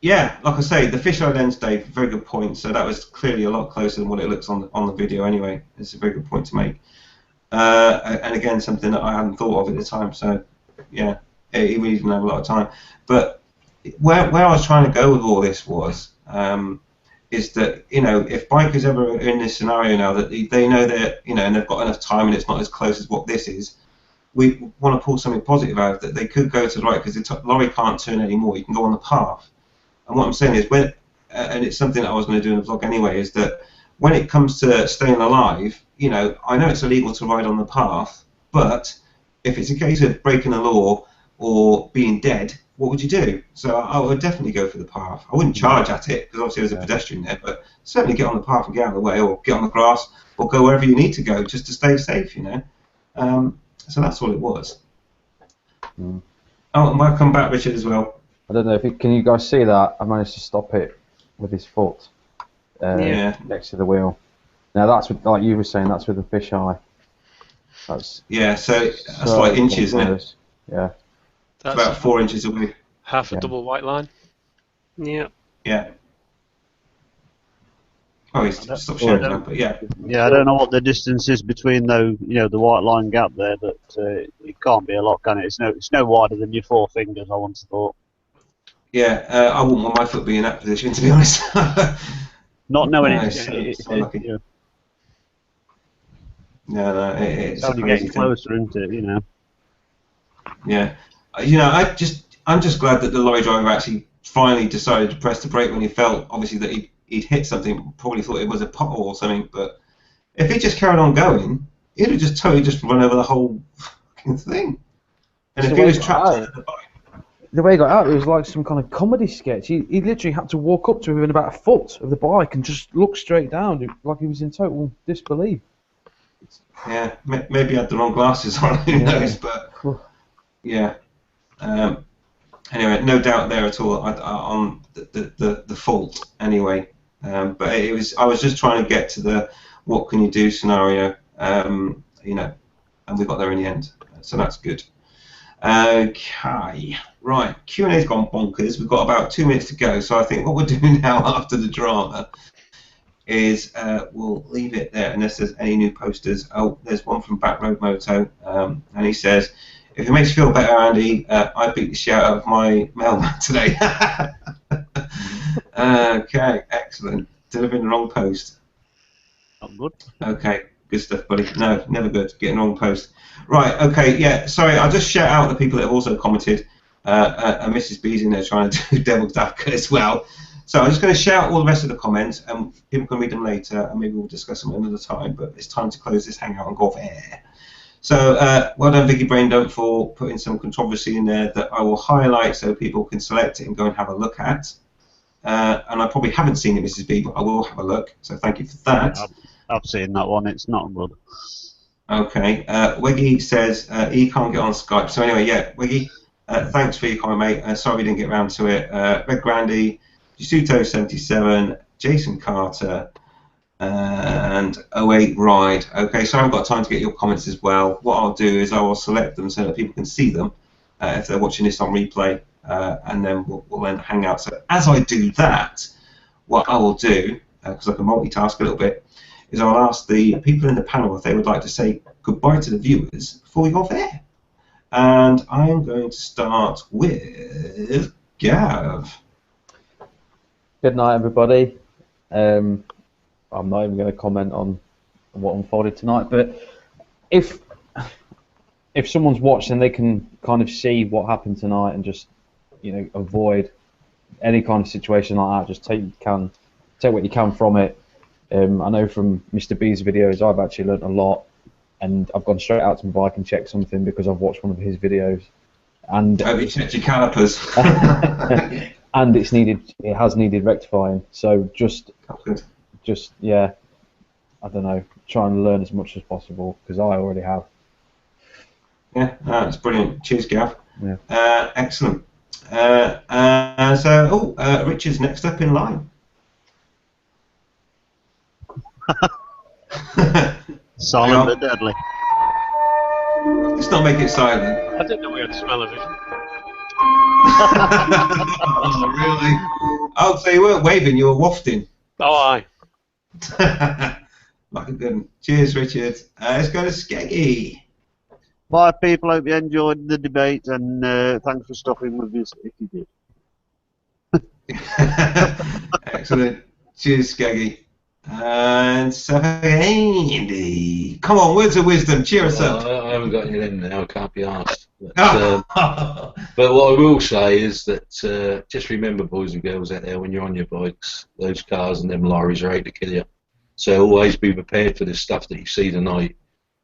yeah, like I say, the fisheye lens, Dave, very good point. So that was clearly a lot closer than what it looks on the video anyway. It's a very good point to make. And again, something that I hadn't thought of at the time. So, yeah, he really didn't have a lot of time. But where I was trying to go with all this was, is that, if bikers ever are in this scenario now that they know that, and they've got enough time and it's not as close as what this is, we want to pull something positive out of that. They could go to the right because the lorry can't turn anymore. You can go on the path. And what I'm saying is, and it's something that I was going to do in the vlog anyway, is that when it comes to staying alive, I know it's illegal to ride on the path, but if it's a case of breaking the law or being dead, what would you do? So I would definitely go for the path. I wouldn't charge at it because obviously there's a pedestrian there, but certainly get on the path and get out of the way, or get on the grass, or go wherever you need to go just to stay safe. So that's all it was. Oh, and welcome back, Richard, as well. I don't know if can you guys see that? I managed to stop it with his foot next to the wheel. Now that's with, like you were saying, that's with the fisheye. That's like inches, isn't it? Yeah. It's about 4 inches away. Half a double white line. Yeah. Yeah. Oh, he's stopped sharing now, but yeah. Yeah, I don't know what the distance is between the white line gap there, but it can't be a lot, can it? It's no wider than your 4 fingers, I once thought. Yeah, I wouldn't want my foot being in that position, to be honest. Not knowing it's so lucky. No, it's only crazy getting closer, isn't it? Yeah, I'm just glad that the lorry driver actually finally decided to press the brake when he felt obviously that he'd hit something. Probably thought it was a pothole or something, but if he just carried on going, he'd have just totally run over the whole fucking thing. And if he was trapped under the bike. The way he got out, it was like some kind of comedy sketch. He literally had to walk up to within about a foot of the bike and just look straight down, like he was in total disbelief. Yeah, maybe he had the wrong glasses on, who knows, but yeah. Anyway, no doubt there at all on the fault anyway. But I was just trying to get to the what can you do scenario, and we got there in the end, so that's good. Okay, right, Q&A's gone bonkers. We've got about 2 minutes to go, so I think what we're doing now after the drama is we'll leave it there unless there's any new posters. Oh, there's one from Backroad Moto, and he says, if it makes you feel better, Andy, I beat the shit out of my mailman today. Okay, excellent. Delivering the wrong post. Not good. Okay, good stuff, buddy. No, never good. Getting the wrong post. Right, okay, yeah, sorry, I'll just shout out the people that have also commented. And Mrs. B's in there trying to do devil's advocate as well. So I'm just going to shout all the rest of the comments, and people can read them later, and maybe we'll discuss them another time, but it's time to close this hangout and go off air. So well done, Vicky Braindump, for putting some controversy in there that I will highlight so people can select it and go and have a look at. And I probably haven't seen it, Mrs. B, but I will have a look, so thank you for that. Yeah, I've seen that one, it's not good. Okay, Wiggy says he can't get on Skype. So anyway, yeah, Wiggy, thanks for your comment, mate. Sorry we didn't get around to it. Red Grandy, Jasuto77, Jason Carter, and 08 Ride. Okay, so I haven't got time to get your comments as well. What I'll do is I will select them so that people can see them if they're watching this on replay, and then we'll then hang out. So as I do that, what I will do, because I can multitask a little bit, is I'll ask the people in the panel if they would like to say goodbye to the viewers before we go off air. And I'm going to start with Gav. Good night, everybody. I'm not even going to comment on what unfolded tonight, but if someone's watching, they can kind of see what happened tonight and just avoid any kind of situation like that. Just take what you can from it. I know from Mr. B's videos, I've actually learnt a lot, and I've gone straight out to my bike and checked something because I've watched one of his videos, and Have you checked your calipers? and it has needed rectifying. So just yeah, I don't know, try and learn as much as possible because I already have. Yeah, that's brilliant. Cheers, Gav. Yeah. Excellent. Richard's next up in line. Silent but deadly. Let's not make it silent. I didn't know we had smell-o-vision. Oh, really? Oh, so you weren't waving, you were wafting. Oh, aye. Like a good one. Cheers, Richard. Let's go to Skeggy. Bye, people. Hope you enjoyed the debate, and thanks for stopping with this if you did. Excellent. Cheers, Skeggy. And Andy. Come on, words of wisdom. Cheer us up. I haven't got any of them now. I can't be asked. But what I will say is that just remember, boys and girls out there, when you're on your bikes, those cars and them lorries are out to kill you. So always be prepared for the stuff that you see tonight.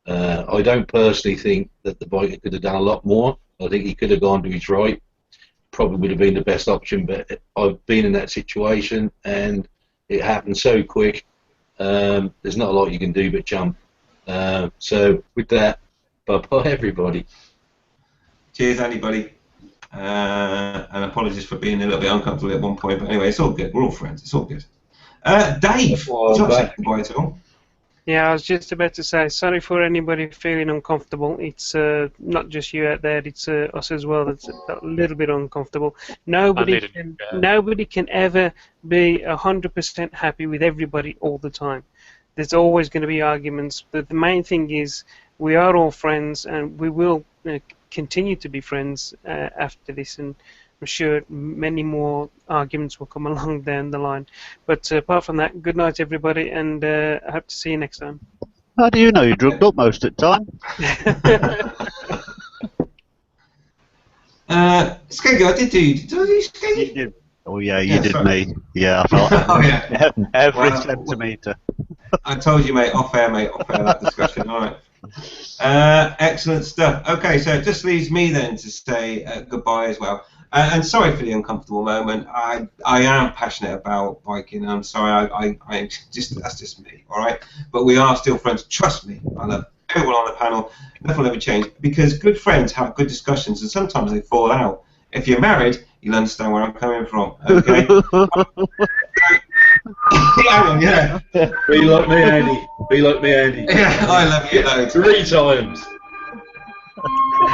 I don't personally think that the biker could have done a lot more. I think he could have gone to his right. Probably would have been the best option, but I've been in that situation and it happened so quick. There's not a lot you can do but jump. So with that, bye-bye everybody. Cheers, Andy, buddy. And apologies for being a little bit uncomfortable at one point, but anyway, it's all good. We're all friends. It's all good. Dave, would you like to say goodbye at all? Yeah, I was just about to say, sorry for anybody feeling uncomfortable. It's not just you out there, it's us as well that's a little bit uncomfortable. Nobody can ever be 100% happy with everybody all the time. There's always going to be arguments, but the main thing is we are all friends and we will continue to be friends after this, and I'm sure many more arguments will come along down the line. But apart from that, good night, everybody, and I hope to see you next time. How do you know you drugged up most of the time? Skeggy, I did do Skeggy? You did. Oh yeah, you did me. Yeah, I felt oh, yeah. every centimetre. I told you, mate, off air, that discussion. All right. Excellent stuff. Okay, so it just leaves me then to say goodbye as well. And sorry for the uncomfortable moment. I am passionate about biking. I'm sorry. I just that's just me. All right. But we are still friends. Trust me. I love everyone on the panel. Nothing will ever change because good friends have good discussions, and sometimes they fall out. If you're married, you'll understand where I'm coming from. Okay. Yeah. Be like me, Andy. Be like me, Andy. Yeah, I love you loads. 3 times.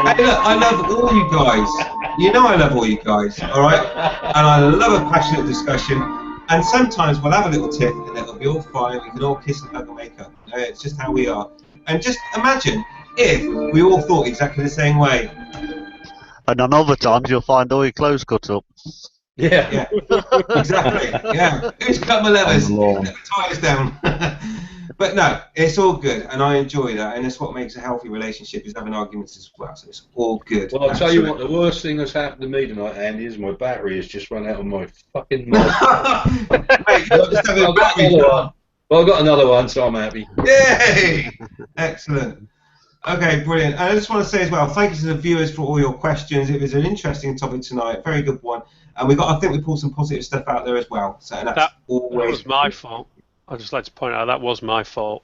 Hey, look, I love all you guys. You know I love all you guys, all right? And I love a passionate discussion. And sometimes we'll have a little tiff and it'll be all fine. We can all kiss and hug and make up. It's just how we are. And just imagine if we all thought exactly the same way. And on other times you'll find all your clothes cut up. Yeah. Yeah. Exactly. Yeah. Who's cut my levers? Who's let the tires down? But no, it's all good, and I enjoy that, and it's what makes a healthy relationship is having arguments as well. So it's all good. Well, I'll tell you what, the worst thing that's happened to me tonight, Andy, is my battery has just run out of my fucking mod. Mate, you're just having a battery. Well, I've got another one, so I'm happy. Yay! Excellent. Okay, brilliant. And I just want to say as well, thank you to the viewers for all your questions. It was an interesting topic tonight, very good one, and I think we pulled some positive stuff out there as well. So that was my fault. I'd just like to point out that was my fault.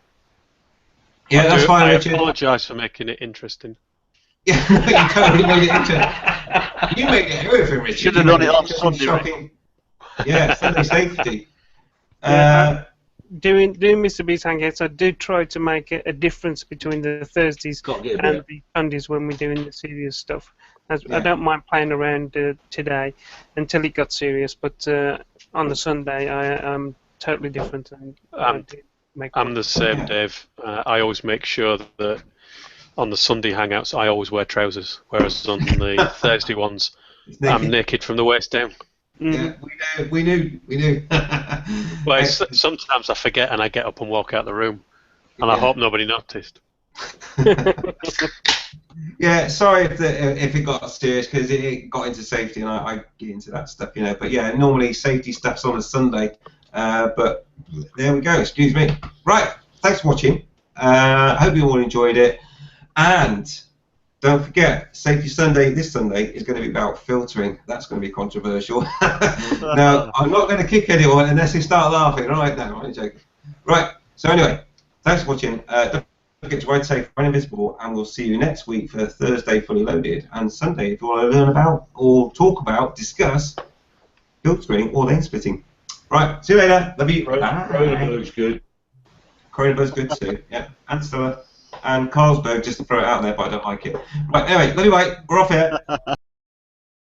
Yeah, that's fine, Richard. I apologise for making it interesting. Yeah, no, you totally made it interesting. You made it everything, Richard. Should have done it on Sunday. Yeah, Sunday safety. Doing Mr. B's Hangouts, I do try to make a difference between the Thursdays and the Sundays when we're doing the serious stuff. I don't mind playing around today until it got serious, but on the Sunday I'm totally different. And I'm the same, Dave. I always make sure that on the Sunday Hangouts I always wear trousers, whereas on the Thursday ones I'm naked from the waist down. Yeah, we knew. Well, sometimes I forget and I get up and walk out the room, and I hope nobody noticed. Yeah, sorry if it got serious because it got into safety, and I get into that stuff, you know. But yeah, normally safety stuff's on a Sunday, but there we go. Excuse me. Right, thanks for watching. I hope you all enjoyed it. And don't forget, Safety Sunday this Sunday is going to be about filtering. That's going to be controversial. Now, I'm not going to kick anyone unless they start laughing. All right, no, I'm only joking. Right, so anyway, thanks for watching. Don't forget to ride safe, ride invisible, and we'll see you next week for Thursday Fully Loaded, and Sunday if you want to learn about, or talk about, discuss filtering or lane splitting. Right, see you later. Love you. Cronenberg's good. Cronenberg's good too. Yeah, and Stella. And Carlsberg, just to throw it out there, but I don't like it. Right, anyway, love you, mate. We're off here.